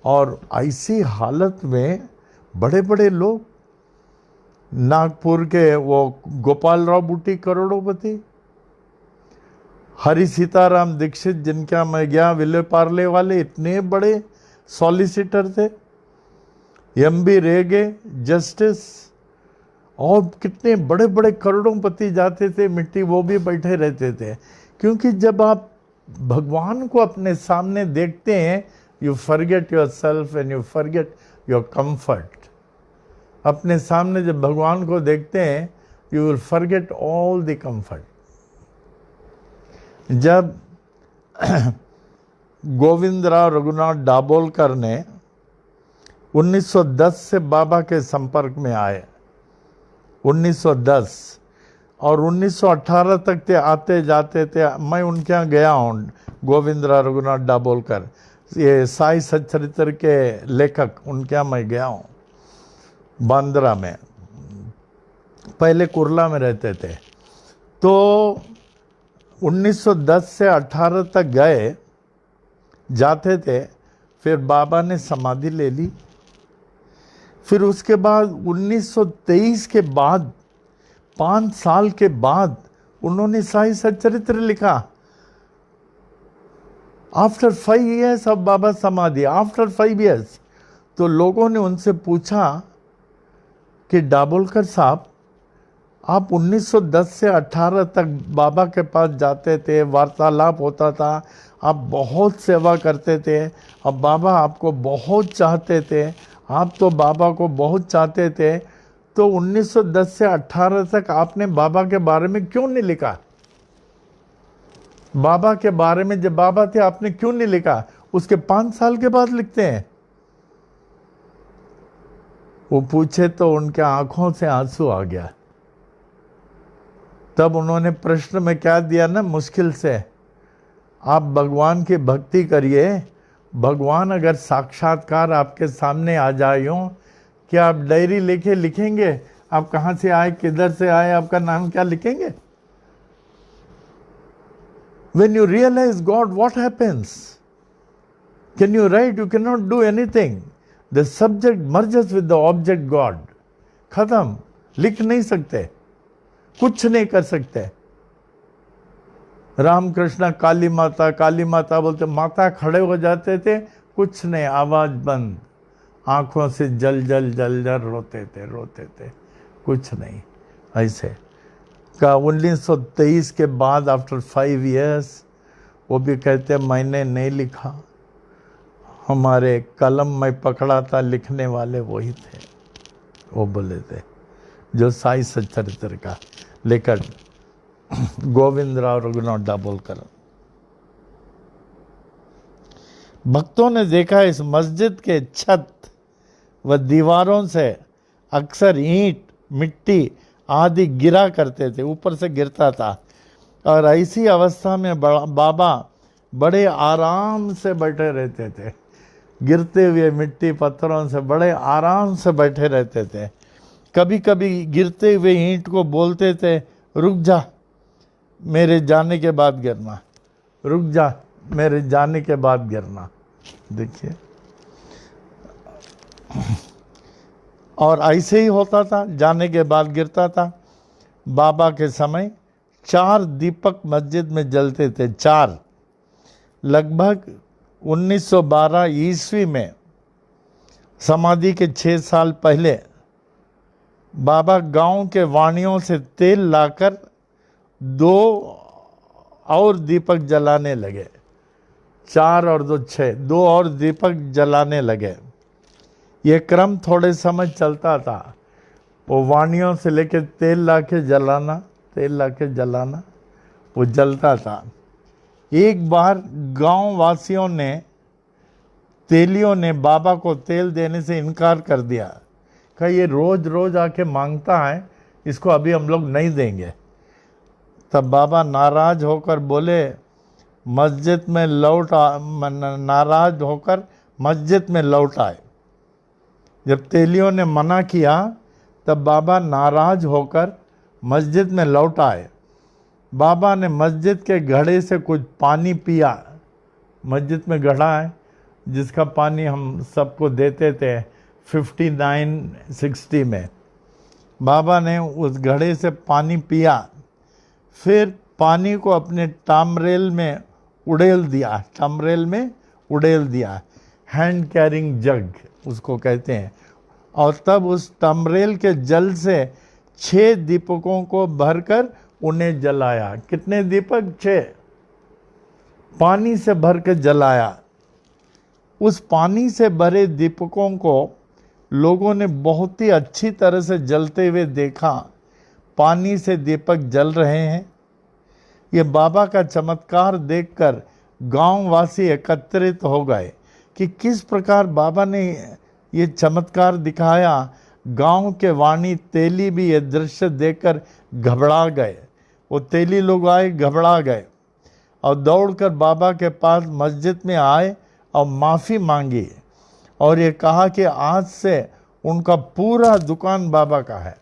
और ऐसी हालत में बड़े बड़े लोग, नागपुर के वो गोपाल राव बूटी करोड़पति, हरि सीताराम दीक्षित जिनके यहाँ मैं गया, विले पार्ले वाले, इतने बड़े सॉलिसिटर थे, एम.बी. रेगे जस्टिस, और कितने बड़े बड़े करोड़पति जाते थे मिट्टी, वो भी बैठे रहते थे। क्योंकि जब आप भगवान को अपने सामने देखते हैं, you forget your self and you forget your comfort. अपने सामने जब भगवान को देखते हैं, you will forget all the comfort. जब गोविंदराव रघुनाथ दाभोलकर ने 1910 से बाबा के संपर्क में आए, 1910 और 1918 तक थे, आते जाते थे। मैं उनके यहाँ गया हूँ, गोविंदराव रघुनाथ दाभोलकर, ये साई सच्चरित्र के लेखक, उनके यहाँ मैं गया हूँ, बांद्रा में। पहले कुर्ला में रहते थे। तो 1910 से 18 तक गए, जाते थे। फिर बाबा ने समाधि ले ली। फिर उसके बाद 1923 के बाद, 5 साल के बाद, उन्होंने साई सच्चरित्र लिखा। आफ्टर 5 years अब बाबा समाधि, आफ्टर 5 years। तो लोगों ने उनसे पूछा कि दाभोलकर साहब, आप 1910 से 18 तक बाबा के पास जाते थे, वार्तालाप होता था, आप बहुत सेवा करते थे, अब बाबा आपको बहुत चाहते थे, आप तो बाबा को बहुत चाहते थे, तो 1910 से 18 तक आपने बाबा के बारे में क्यों नहीं लिखा? बाबा के बारे में जब बाबा थे आपने क्यों नहीं लिखा? उसके 5 साल के बाद लिखते हैं। वो पूछे तो उनके आंखों से आंसू आ गया। तब उन्होंने प्रश्न में क्या दिया ना, मुश्किल से, आप भगवान की भक्ति करिए, भगवान अगर साक्षात्कार आपके सामने आ जाए यूं, क्या आप डायरी लेके लिखेंगे आप कहाँ से आए, किधर से आए, आपका नाम क्या लिखेंगे? When you realize God, what happens? Can you write? You cannot do anything. The subject merges with the object God. खत्म, लिख नहीं सकते, कुछ नहीं कर सकते। रामकृष्ण काली माता बोलते, माता खड़े हो जाते थे, कुछ नहीं, आवाज बंद, आंखों से जल जल जल जल रोते थे, कुछ नहीं। ऐसे का 1923 के बाद, आफ्टर 5 years, वो भी कहते मैंने नहीं लिखा, हमारे कलम में पकड़ा था लिखने वाले वही थे। वो बोले थे जो साई सच्चरित्र का लेखक गोविंदराव रघुनाथ दाभोलकर। भक्तों ने देखा इस मस्जिद के छत व दीवारों से अक्सर ईंट, मिट्टी आदि गिरा करते थे, ऊपर से गिरता था। और ऐसी अवस्था में बाबा बड़े आराम से बैठे रहते थे, गिरते हुए मिट्टी पत्थरों से बड़े आराम से बैठे रहते थे। कभी कभी गिरते हुए ईंट को बोलते थे, रुक जा मेरे जाने के बाद गिरना, रुक जा मेरे जाने के बाद गिरना। देखिए, और ऐसे ही होता था, जाने के बाद गिरता था। बाबा के समय 4 दीपक मस्जिद में जलते थे, 4। लगभग 1912 ईस्वी में, समाधि के 6 साल पहले, बाबा गांव के वाणियों से तेल लाकर 2 और दीपक जलाने लगे। 4 और 2 6, 2 और दीपक जलाने लगे। ये क्रम थोड़े समय चलता था। वो वाणियों से लेके तेल लाके जलाना, तेल लाके जलाना, वो जलता था। एक बार गांव वासियों ने, तेलियों ने बाबा को तेल देने से इनकार कर दिया। कहा ये रोज रोज आके मांगता है, इसको अभी हम लोग नहीं देंगे। तब बाबा नाराज होकर बोले, मस्जिद में नाराज होकर मस्जिद में लौट आए। जब तेलियों ने मना किया तब बाबा नाराज होकर मस्जिद में लौट आए। बाबा ने मस्जिद के घड़े से कुछ पानी पिया। मस्जिद में घड़ा है जिसका पानी हम सबको देते थे 59-60 में। बाबा ने उस घड़े से पानी पिया, फिर पानी को अपने टामरेल में उड़ेल दिया, टामरेल में उड़ेल दिया, हैंड कैरिंग जग उसको कहते हैं। और तब उस टामरेल के जल से 6 दीपकों को भरकर उन्हें जलाया। कितने दीपक? 6। पानी से भर के जलाया। उस पानी से भरे दीपकों को लोगों ने बहुत ही अच्छी तरह से जलते हुए देखा। पानी से दीपक जल रहे हैं। ये बाबा का चमत्कार देखकर गांववासी एकत्रित हो गए कि किस प्रकार बाबा ने ये चमत्कार दिखाया। गांव के वाणी तेली भी ये दृश्य देखकर घबरा गए। वो तेली लोग आए, घबरा गए और दौड़कर बाबा के पास मस्जिद में आए और माफ़ी मांगी और ये कहा कि आज से उनका पूरा दुकान बाबा का है,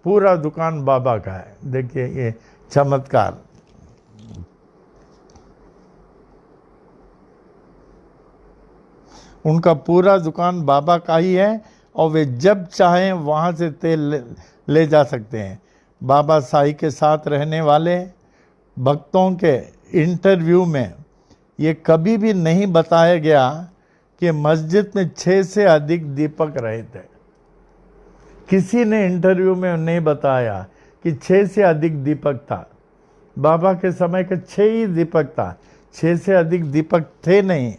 पूरा दुकान बाबा का है। देखिए ये चमत्कार। उनका पूरा दुकान बाबा का ही है और वे जब चाहें वहाँ से तेल ले जा सकते हैं। बाबा साई के साथ रहने वाले भक्तों के इंटरव्यू में ये कभी भी नहीं बताया गया कि मस्जिद में 6 से अधिक दीपक रहे थे। किसी ने इंटरव्यू में नहीं बताया कि 6 से अधिक दीपक था। बाबा के समय के 6 ही दीपक था, 6 से अधिक दीपक थे नहीं।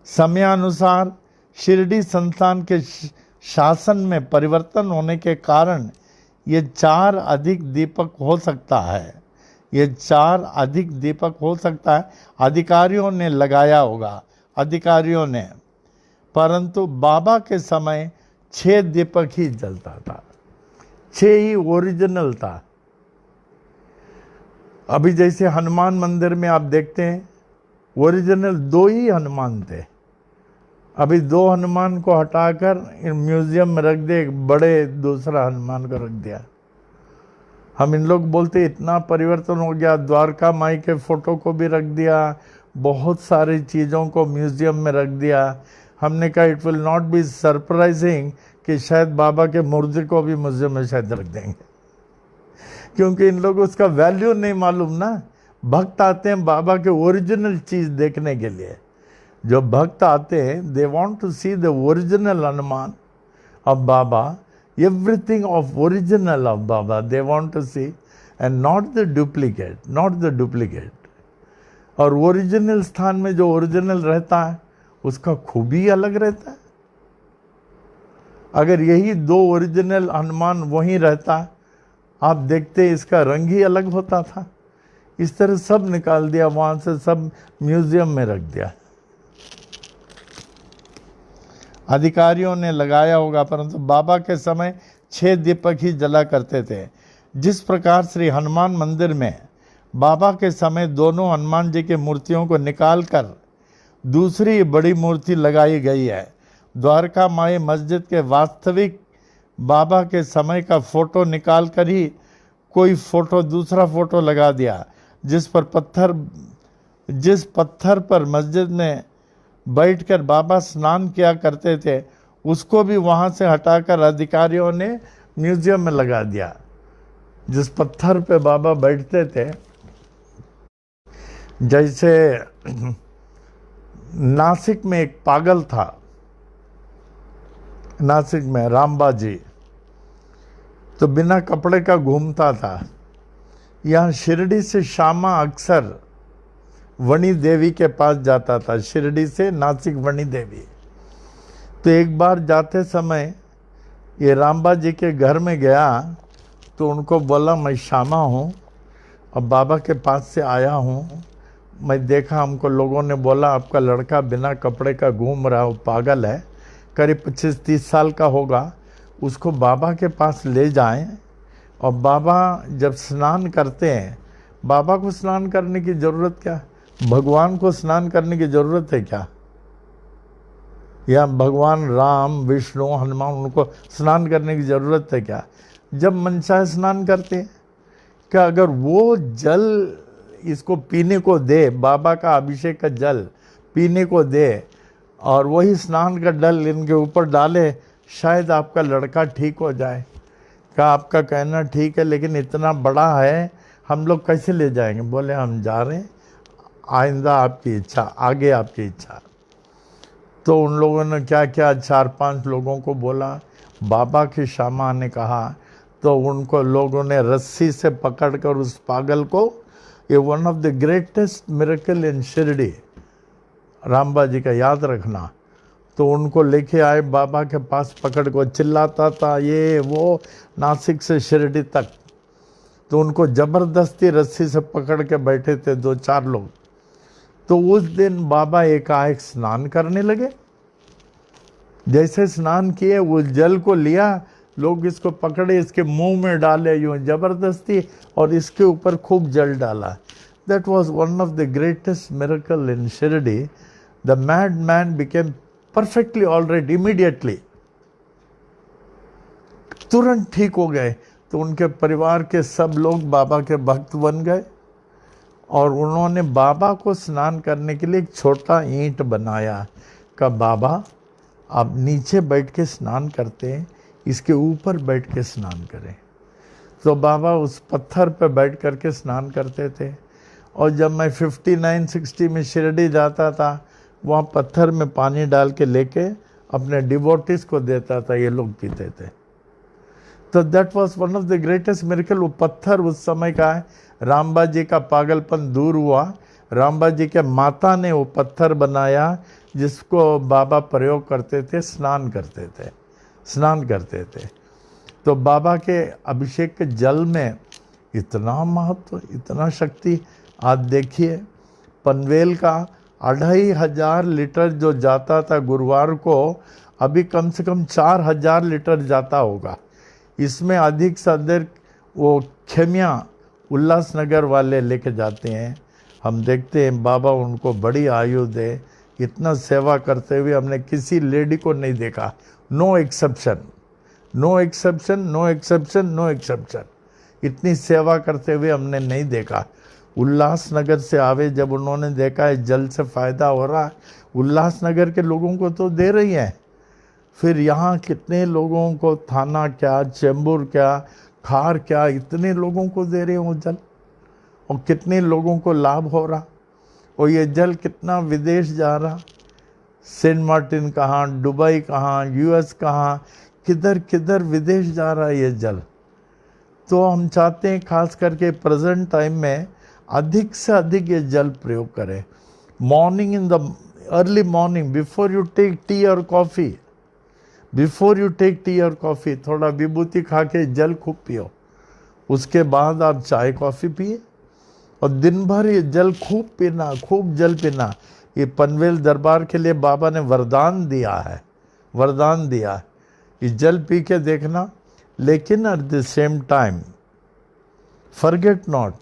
समयानुसार शिरडी संस्थान के शासन में परिवर्तन होने के कारण ये 4 अधिक दीपक हो सकता है, ये 4 अधिक दीपक हो सकता है। अधिकारियों ने लगाया होगा, अधिकारियों ने, परंतु बाबा के समय 6 दीपक ही जलता था, 6 ही ओरिजिनल था। अभी जैसे हनुमान मंदिर में आप देखते हैं ओरिजिनल 2 ही हनुमान थे। अभी 2 हनुमान को हटाकर म्यूजियम में रख दिया, एक बड़े दूसरा हनुमान को रख दिया। हम इन लोग बोलते इतना परिवर्तन हो गया, द्वारका माई के फोटो को भी रख दिया, बहुत सारी चीज़ों को म्यूजियम में रख दिया। हमने कहा it will not be surprising कि शायद बाबा के मूर्ति को भी म्यूजियम में शायद रख देंगे, क्योंकि इन लोगों को उसका वैल्यू नहीं मालूम ना। भक्त आते हैं बाबा के ओरिजिनल चीज़ देखने के लिए। जो भक्त आते हैं they want to see the original Hanuman of Baba, everything of original of Baba they want to see and not the duplicate, not the duplicate। और ओरिजिनल स्थान में जो ओरिजिनल रहता है उसका खूबी अलग रहता है। अगर यही 2 ओरिजिनल हनुमान वहीं रहता, आप देखते इसका रंग ही अलग होता था। इस तरह सब निकाल दिया, वहाँ से सब म्यूजियम में रख दिया। अधिकारियों ने लगाया होगा, परंतु बाबा के समय 6 दीपक ही जला करते थे। जिस प्रकार श्री हनुमान मंदिर में बाबा के समय दोनों हनुमान जी की मूर्तियों को निकालकर दूसरी बड़ी मूर्ति लगाई गई है। द्वारका माई मस्जिद के वास्तविक बाबा के समय का फोटो निकालकर ही कोई फोटो, दूसरा फोटो लगा दिया, जिस पत्थर पर मस्जिद में बैठकर बाबा स्नान किया करते थे, उसको भी वहाँ से हटाकर अधिकारियों ने म्यूजियम में लगा दिया। जिस पत्थर पे बाबा बैठते थे, जैसे नासिक में एक पागल था, नासिक में रामबा जी, तो बिना कपड़े का घूमता था। यहाँ शिरडी से श्यामा अक्सर वणी देवी के पास जाता था, शिरडी से नासिक वणी देवी। तो एक बार जाते समय ये रामबा जी के घर में गया तो उनको बोला मैं श्यामा हूँ, अब बाबा के पास से आया हूँ। मैं देखा, हमको लोगों ने बोला आपका लड़का बिना कपड़े का घूम रहा, वो पागल है, करीब 25-30 साल का होगा, उसको बाबा के पास ले जाएं। और बाबा जब स्नान करते हैं, बाबा को स्नान करने की ज़रूरत क्या? भगवान को स्नान करने की ज़रूरत है क्या? या भगवान राम, विष्णु, हनुमान, उनको स्नान करने की ज़रूरत है क्या? जब मन चाहे स्नान करते हैं। क्या अगर वो जल इसको पीने को दे, बाबा का अभिषेक का जल पीने को दे, और वही स्नान का जल इनके ऊपर डाले, शायद आपका लड़का ठीक हो जाए। क्या आपका कहना ठीक है, लेकिन इतना बड़ा है, हम लोग कैसे ले जाएंगे? बोले हम जा रहे हैं, आइंदा आपकी इच्छा, आगे आपकी इच्छा। तो उन लोगों ने क्या क्या 4-5 लोगों को बोला, बाबा की श्यामा ने कहा, तो उनको लोगों ने रस्सी से पकड़कर उस पागल को, ये one of the greatest miracle in Shirdi, Ramba ji का याद रखना। तो उनको लेके आए बाबा के पास, पकड़ को चिल्लाता था ये वो, नासिक से शिरडी तक। तो उनको ज़बरदस्ती रस्सी से पकड़ के बैठे थे 2-4 लोग। तो उस दिन बाबा एकाएक स्नान करने लगे। जैसे स्नान किए, उस जल को लिया, लोग इसको पकड़े, इसके मुंह में डाले यूँ जबरदस्ती, और इसके ऊपर खूब जल डाला। That was one of the greatest miracle in Shirdi. The mad man became perfectly alright immediately, तुरंत ठीक हो गए। तो उनके परिवार के सब लोग बाबा के भक्त बन गए, और उन्होंने बाबा को स्नान करने के लिए एक छोटा ईंट बनाया। का बाबा आप नीचे बैठ के स्नान करते हैं, इसके ऊपर बैठ के स्नान करें। तो बाबा उस पत्थर पर बैठ कर के स्नान करते थे। और जब मैं 59-60 में शिरडी जाता था, वहाँ पत्थर में पानी डाल के लेके अपने डिवोटीज को देता था, ये लोग पीते थे। तो that was one of the greatest miracle. वो पत्थर उस समय का है। रामबा जी का पागलपन दूर हुआ, रामबा जी के माता ने वो पत्थर बनाया जिसको बाबा प्रयोग करते थे, स्नान करते थे। तो बाबा के अभिषेक के जल में इतना महत्व, इतना शक्ति। आज देखिए, पनवेल का 2500 लीटर जो जाता था गुरुवार को, अभी कम से कम 4000 लीटर जाता होगा। इसमें अधिक से अधिक वो खेमिया उल्लासनगर वाले लेके जाते हैं। हम देखते हैं बाबा उनको बड़ी आयु दे, इतना सेवा करते हुए हमने किसी लेडी को नहीं देखा। No exception, no exception, no exception, no exception. इतनी सेवा करते हुए हमने नहीं देखा। उल्लासनगर से आवे, जब उन्होंने देखा है जल से फ़ायदा हो रहा है, उल्लासनगर के लोगों को तो दे रही हैं, फिर यहाँ कितने लोगों को, थाना क्या, चेंबूर क्या, खार क्या, इतने लोगों को दे रहे हो जल, और कितने लोगों को लाभ हो रहा। और ये जल कितना विदेश जा रहा, सेंट मार्टिन कहाँ, दुबई कहाँ, यूएस कहाँ, किधर किधर विदेश जा रहा है ये जल। तो हम चाहते हैं खास करके प्रेजेंट टाइम में अधिक से अधिक ये जल प्रयोग करें। Morning, in the early morning, before you take tea और कॉफ़ी, थोड़ा विभूति खा के जल खूब पियो। उसके बाद आप चाय कॉफ़ी पिए, और दिन भर ये जल खूब पीना, खूब जल पीना। ये पनवेल दरबार के लिए बाबा ने वरदान दिया है, ये जल पी के देखना। लेकिन at the same time forget not,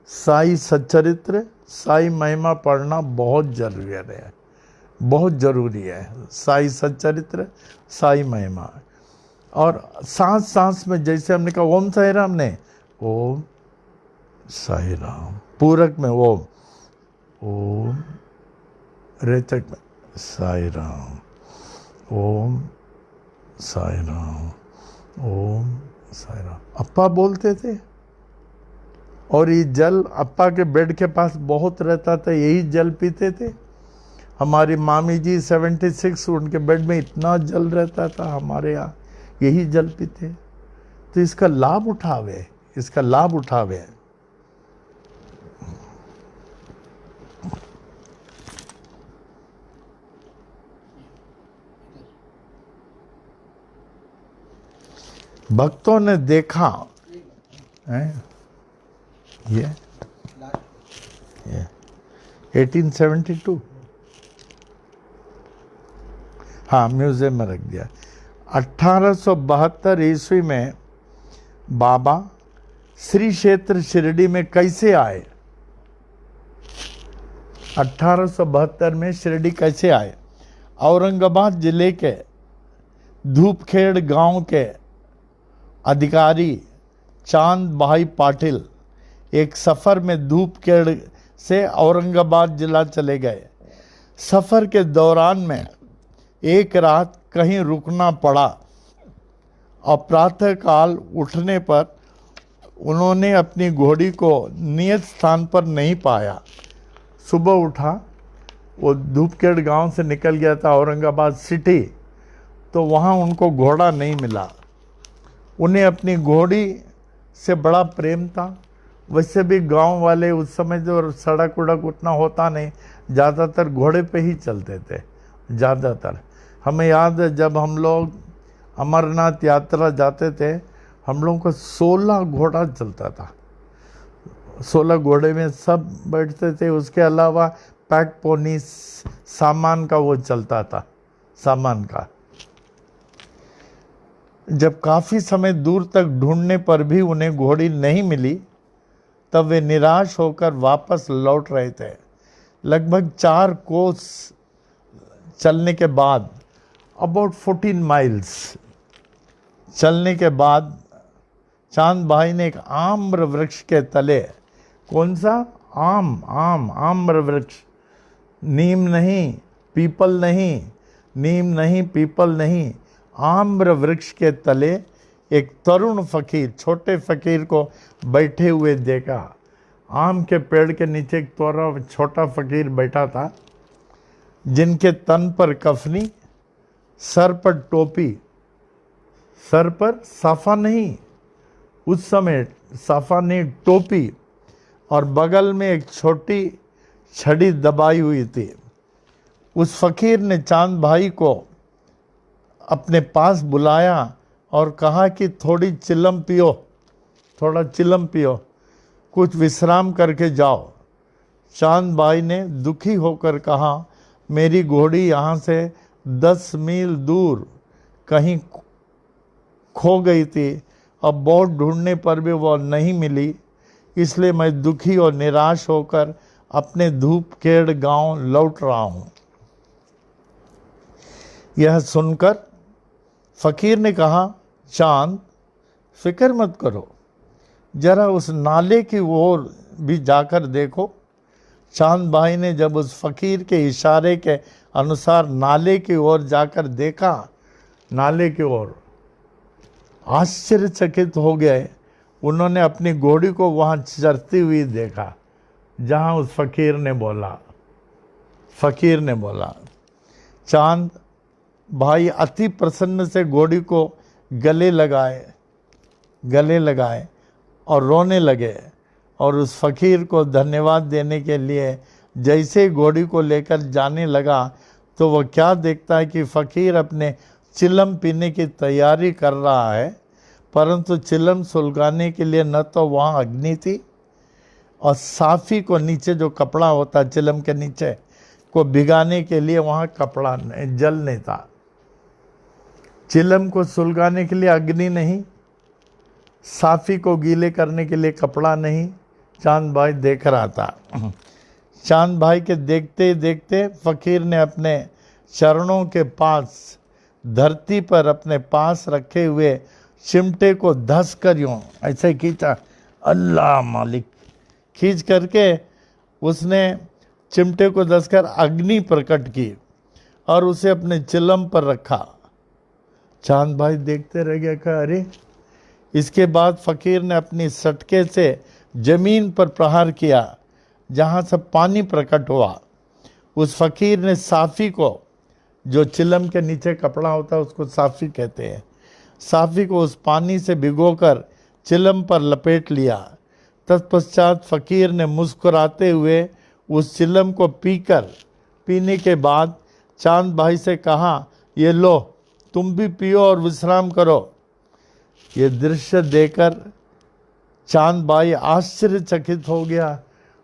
Sai सच्चरित्र, साई महिमा पढ़ना बहुत जरूरी है। साई सच्चरित्र, साई महिमा। और सांस सांस में, जैसे हमने कहा ओम साई राम ने, ओम साई राम, पूरक में ओम, रेचक में साई राम, ओम साई राम, ओम साई राम। अप्पा बोलते थे, और ये जल अप्पा के बेड के पास बहुत रहता था, यही जल पीते थे। हमारी मामी जी 76, उनके बेड में इतना जल रहता था, हमारे यहाँ यही जल पीते। तो इसका लाभ उठावे। भक्तों ने देखा है ये 1872, हाँ म्यूजियम में रख दिया। 1872 ईस्वी में बाबा श्री क्षेत्र शिरडी में कैसे आए? 1872 में शिरडी कैसे आए? औरंगाबाद जिले के धूपखेड़ गांव के अधिकारी चांद भाई पाटिल एक सफ़र में धूपखेड़ से औरंगाबाद जिला चले गए। सफ़र के दौरान में एक रात कहीं रुकना पड़ा और प्रातःकाल उठने पर उन्होंने अपनी घोड़ी को नियत स्थान पर नहीं पाया। सुबह उठा, वो धूपखेड़ गांव से निकल गया था औरंगाबाद सिटी, तो वहाँ उनको घोड़ा नहीं मिला। उन्हें अपनी घोड़ी से बड़ा प्रेम था। वैसे भी गांव वाले उस समय जो सड़क उड़क उतना होता नहीं, ज़्यादातर घोड़े पे ही चलते थे ज़्यादातर। हमें याद है जब हम लोग अमरनाथ यात्रा जाते थे, हम लोगों को 16 घोड़ा चलता था। 16 घोड़े में सब बैठते थे। उसके अलावा पैक पोनी सामान का वो चलता था, सामान का। जब काफ़ी समय दूर तक ढूंढने पर भी उन्हें घोड़ी नहीं मिली, तब वे निराश होकर वापस लौट रहे थे। लगभग 4 कोस चलने के बाद, अबाउट 14 माइल्स चलने के बाद, चांद भाई ने एक आम्र वृक्ष के तले, कौन सा? आम्र वृक्ष, नीम नहीं, पीपल नहीं, नीम नहीं, पीपल नहीं, आम्र वृक्ष के तले एक तरुण फकीर, छोटे फकीर को बैठे हुए देखा। आम के पेड़ के नीचे एक छोटा फकीर बैठा था, जिनके तन पर कफनी, सर पर टोपी, सर पर साफा नहीं, उस समय साफा नहीं, टोपी, और बगल में एक छोटी छड़ी दबाई हुई थी। उस फकीर ने चांद भाई को अपने पास बुलाया और कहा कि थोड़ी चिलम पियो, थोड़ा चिलम पियो, कुछ विश्राम करके जाओ। चांद भाई ने दुखी होकर कहा, मेरी घोड़ी यहाँ से 10 मील दूर कहीं खो गई थी। अब बहुत ढूंढने पर भी वो नहीं मिली, इसलिए मैं दुखी और निराश होकर अपने धूपखेड़ गांव लौट रहा हूँ। यह सुनकर फकीर ने कहा, चांद फिक्र मत करो, जरा उस नाले की ओर भी जाकर देखो। चांद भाई ने जब उस फकीर के इशारे के अनुसार नाले की ओर जाकर देखा, नाले की ओर, आश्चर्यचकित हो गए। उन्होंने अपनी घोड़ी को वहाँ चरती हुई देखा, जहाँ उस फकीर ने बोला। चांद भाई अति प्रसन्न से घोड़ी को गले लगाए और रोने लगे, और उस फकीर को धन्यवाद देने के लिए जैसे घोड़ी को लेकर जाने लगा, तो वह क्या देखता है कि फकीर अपने चिलम पीने की तैयारी कर रहा है, परंतु चिलम सुलगाने के लिए न तो वहाँ अग्नि थी, और साफ़ी को नीचे जो कपड़ा होता है चिलम के नीचे को भिगाने के लिए वहाँ कपड़ा नहीं, जल नहीं था। चिलम को सुलगाने के लिए अग्नि नहीं, साफ़ी को गीले करने के लिए कपड़ा नहीं। चांद भाई देख रहा था। चांद भाई के देखते देखते फकीर ने अपने चरणों के पास धरती पर अपने पास रखे हुए चिमटे को धस कर यूँ ऐसे खींचा, अल्लाह मालिक, खींच करके उसने चिमटे को धसकर अग्नि प्रकट की और उसे अपने चिलम पर रखा। चांद भाई देखते रह गया, कहा अरे। इसके बाद फकीर ने अपनी सटके से जमीन पर प्रहार किया, जहाँ से पानी प्रकट हुआ। उस फकीर ने साफ़ी को, जो चिलम के नीचे कपड़ा होता है उसको साफ़ी कहते हैं, साफ़ी को उस पानी से भिगोकर चिलम पर लपेट लिया। तत्पश्चात फकीर ने मुस्कुराते हुए उस चिलम को पीने के बाद चांद भाई से कहा, ये लो, तुम भी पियो और विश्राम करो। ये दृश्य देखकर चांद भाई आश्चर्यचकित हो गया।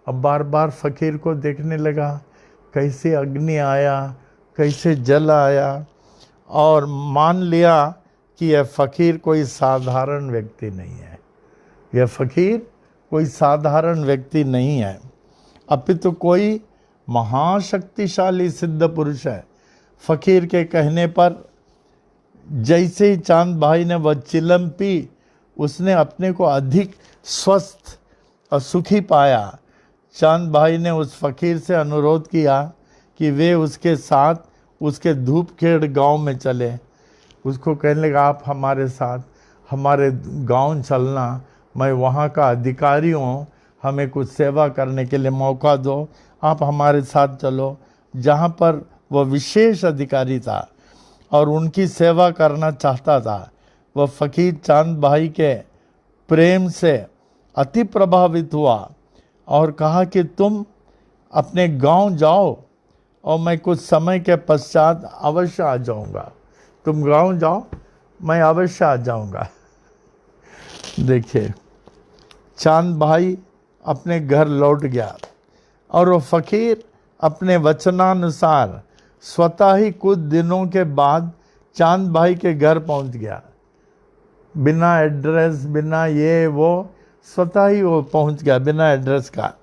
अब बार बार फकीर को देखने लगा, कैसे अग्नि आया, कैसे जल आया, और मान लिया कि यह फकीर कोई साधारण व्यक्ति नहीं है। यह फकीर कोई साधारण व्यक्ति नहीं है, अपितु कोई महाशक्तिशाली सिद्ध पुरुष है। फकीर के कहने पर जैसे ही चांद भाई ने वह चिलम पी, उसने अपने को अधिक स्वस्थ और सुखी पाया। चांद भाई ने उस फकीर से अनुरोध किया कि वे उसके साथ उसके धूपखेड़ गांव में चले। उसको कहने लगा, आप हमारे साथ हमारे गांव चलना, मैं वहाँ का अधिकारी हूँ, हमें कुछ सेवा करने के लिए मौका दो, आप हमारे साथ चलो। जहाँ पर वह विशेष अधिकारी था और उनकी सेवा करना चाहता था, वह फकीर चांद भाई के प्रेम से अति प्रभावित हुआ और कहा कि तुम अपने गांव जाओ और मैं कुछ समय के पश्चात अवश्य आ जाऊंगा। तुम गांव जाओ, मैं अवश्य आ जाऊंगा। देखिए, चांद भाई अपने घर लौट गया और वो फकीर अपने वचनानुसार स्वतः ही कुछ दिनों के बाद चांद भाई के घर पहुंच गया। बिना एड्रेस, बिना ये वो, स्वतः ही वो पहुंच गया बिना एड्रेस का।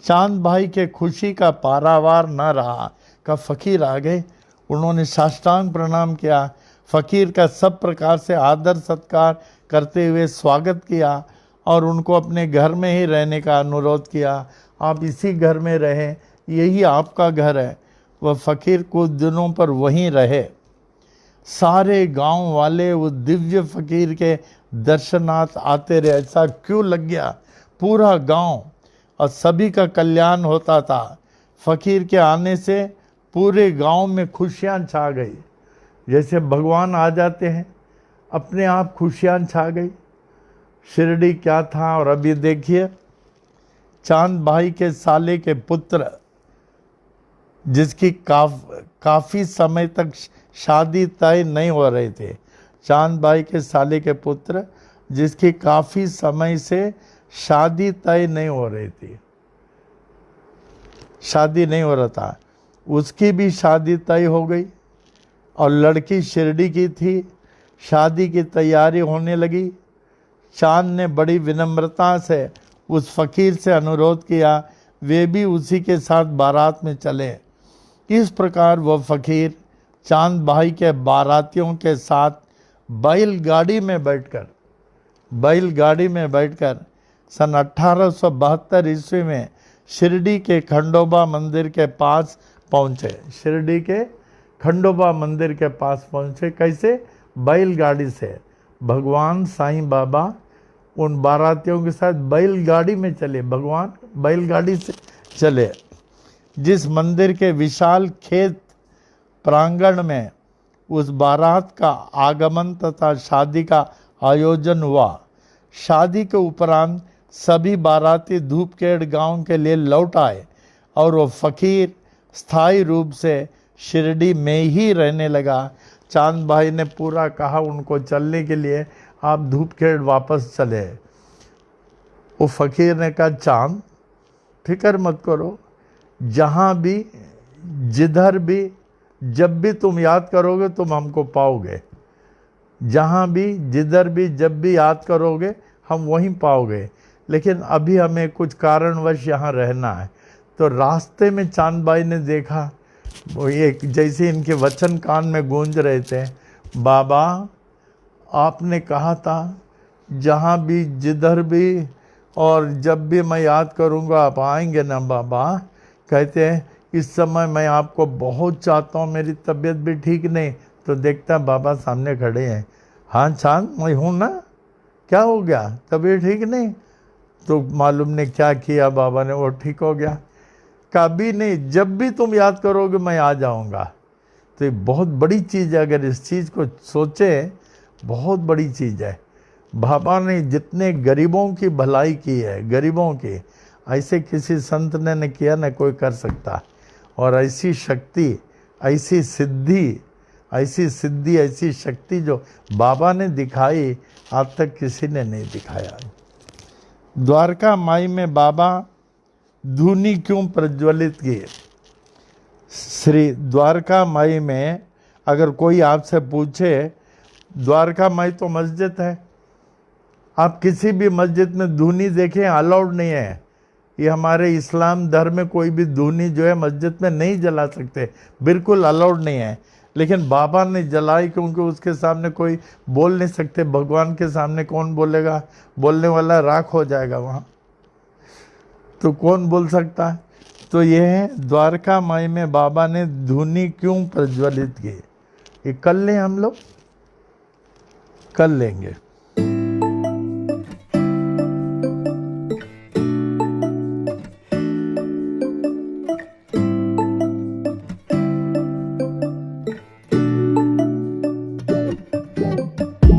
चांद भाई के खुशी का पारावार न रहा। का फकीर आ गए, उन्होंने साष्टांग प्रणाम किया, फकीर का सब प्रकार से आदर सत्कार करते हुए स्वागत किया और उनको अपने घर में ही रहने का अनुरोध किया। आप इसी घर में रहें, यही आपका घर है। वह फकीर कुछ दिनों पर वहीं रहे। सारे गांव वाले उस दिव्य फकीर के दर्शनार्थ आते रहे। ऐसा क्यों लग गया, पूरा गांव और सभी का कल्याण होता था। फकीर के आने से पूरे गांव में खुशियां छा गई। जैसे भगवान आ जाते हैं, अपने आप खुशियां छा गई। शिरडी क्या था, और अभी देखिए चांद भाई के साले के पुत्र, जिसकी काफ़ी समय तक शादी तय नहीं हो रहे थे। चांद भाई के साले के पुत्र, जिसकी काफ़ी समय से शादी तय नहीं हो रही थी, शादी नहीं हो रहा था, उसकी भी शादी तय हो गई और लड़की शिरडी की थी। शादी की तैयारी होने लगी। चांद ने बड़ी विनम्रता से उस फकीर से अनुरोध किया, वे भी उसी के साथ बारात में चले। इस प्रकार वह फकीर चांद भाई के बारातियों के साथ बैलगाड़ी में बैठकर सन 1872 ईस्वी में शिरडी के खंडोबा मंदिर के पास पहुँचे। शिरडी के खंडोबा मंदिर के पास पहुँचे। कैसे? बैलगाड़ी से। भगवान साईं बाबा उन बारातियों के साथ बैलगाड़ी में चले। भगवान बैलगाड़ी से चले। जिस मंदिर के विशाल खेत प्रांगण में उस बारात का आगमन तथा शादी का आयोजन हुआ। शादी के उपरांत सभी बाराती धूपखेड़ गांव के लिए लौट आए और वो फकीर स्थायी रूप से शिरडी में ही रहने लगा। चांद भाई ने पूरा कहा उनको चलने के लिए, आप धूपखेड़ वापस चले। वो फकीर ने कहा, चांद फिक्र मत करो, जहाँ भी, जिधर भी, जब भी तुम याद करोगे तुम हमको पाओगे। जहाँ भी, जिधर भी, जब भी याद करोगे हम वहीं पाओगे। लेकिन अभी हमें कुछ कारणवश यहाँ रहना है। तो रास्ते में चांद भाई ने देखा, वो एक जैसे इनके वचन कान में गूंज रहे थे, बाबा आपने कहा था जहाँ भी, जिधर भी और जब भी मैं याद करूँगा आप आएंगे ना बाबा। कहते हैं इस समय मैं आपको बहुत चाहता हूँ, मेरी तबीयत भी ठीक नहीं। तो देखता बाबा सामने खड़े हैं। हाँ चांद, मैं हूँ ना, क्या हो गया, तबीयत ठीक नहीं? तो मालूम नहीं क्या किया बाबा ने, वो ठीक हो गया। कभी नहीं, जब भी तुम याद करोगे मैं आ जाऊँगा। तो ये बहुत बड़ी चीज़ है, अगर इस चीज़ को सोचे, बहुत बड़ी चीज़ है। बाबा ने जितने गरीबों की भलाई की है, गरीबों की, ऐसे किसी संत ने न किया, न कोई कर सकता। और ऐसी शक्ति, ऐसी सिद्धि, ऐसी शक्ति जो बाबा ने दिखाई, आज तक किसी ने नहीं दिखाया। द्वारका माई में बाबा धूनी क्यों प्रज्वलित किए? श्री द्वारका माई में अगर कोई आपसे पूछे, द्वारका माई तो मस्जिद है, आप किसी भी मस्जिद में धूनी देखें, अलाउड नहीं है। ये हमारे इस्लाम धर्म में कोई भी धूनी जो है मस्जिद में नहीं जला सकते, बिल्कुल अलाउड नहीं है। लेकिन बाबा ने जलाई क्योंकि उसके सामने कोई बोल नहीं सकते। भगवान के सामने कौन बोलेगा? बोलने वाला राख हो जाएगा वहाँ, तो कौन बोल सकता है? तो ये है द्वारका माई में बाबा ने धूनी क्यों प्रज्वलित की। ये कर लें हम लोग, कर लेंगे।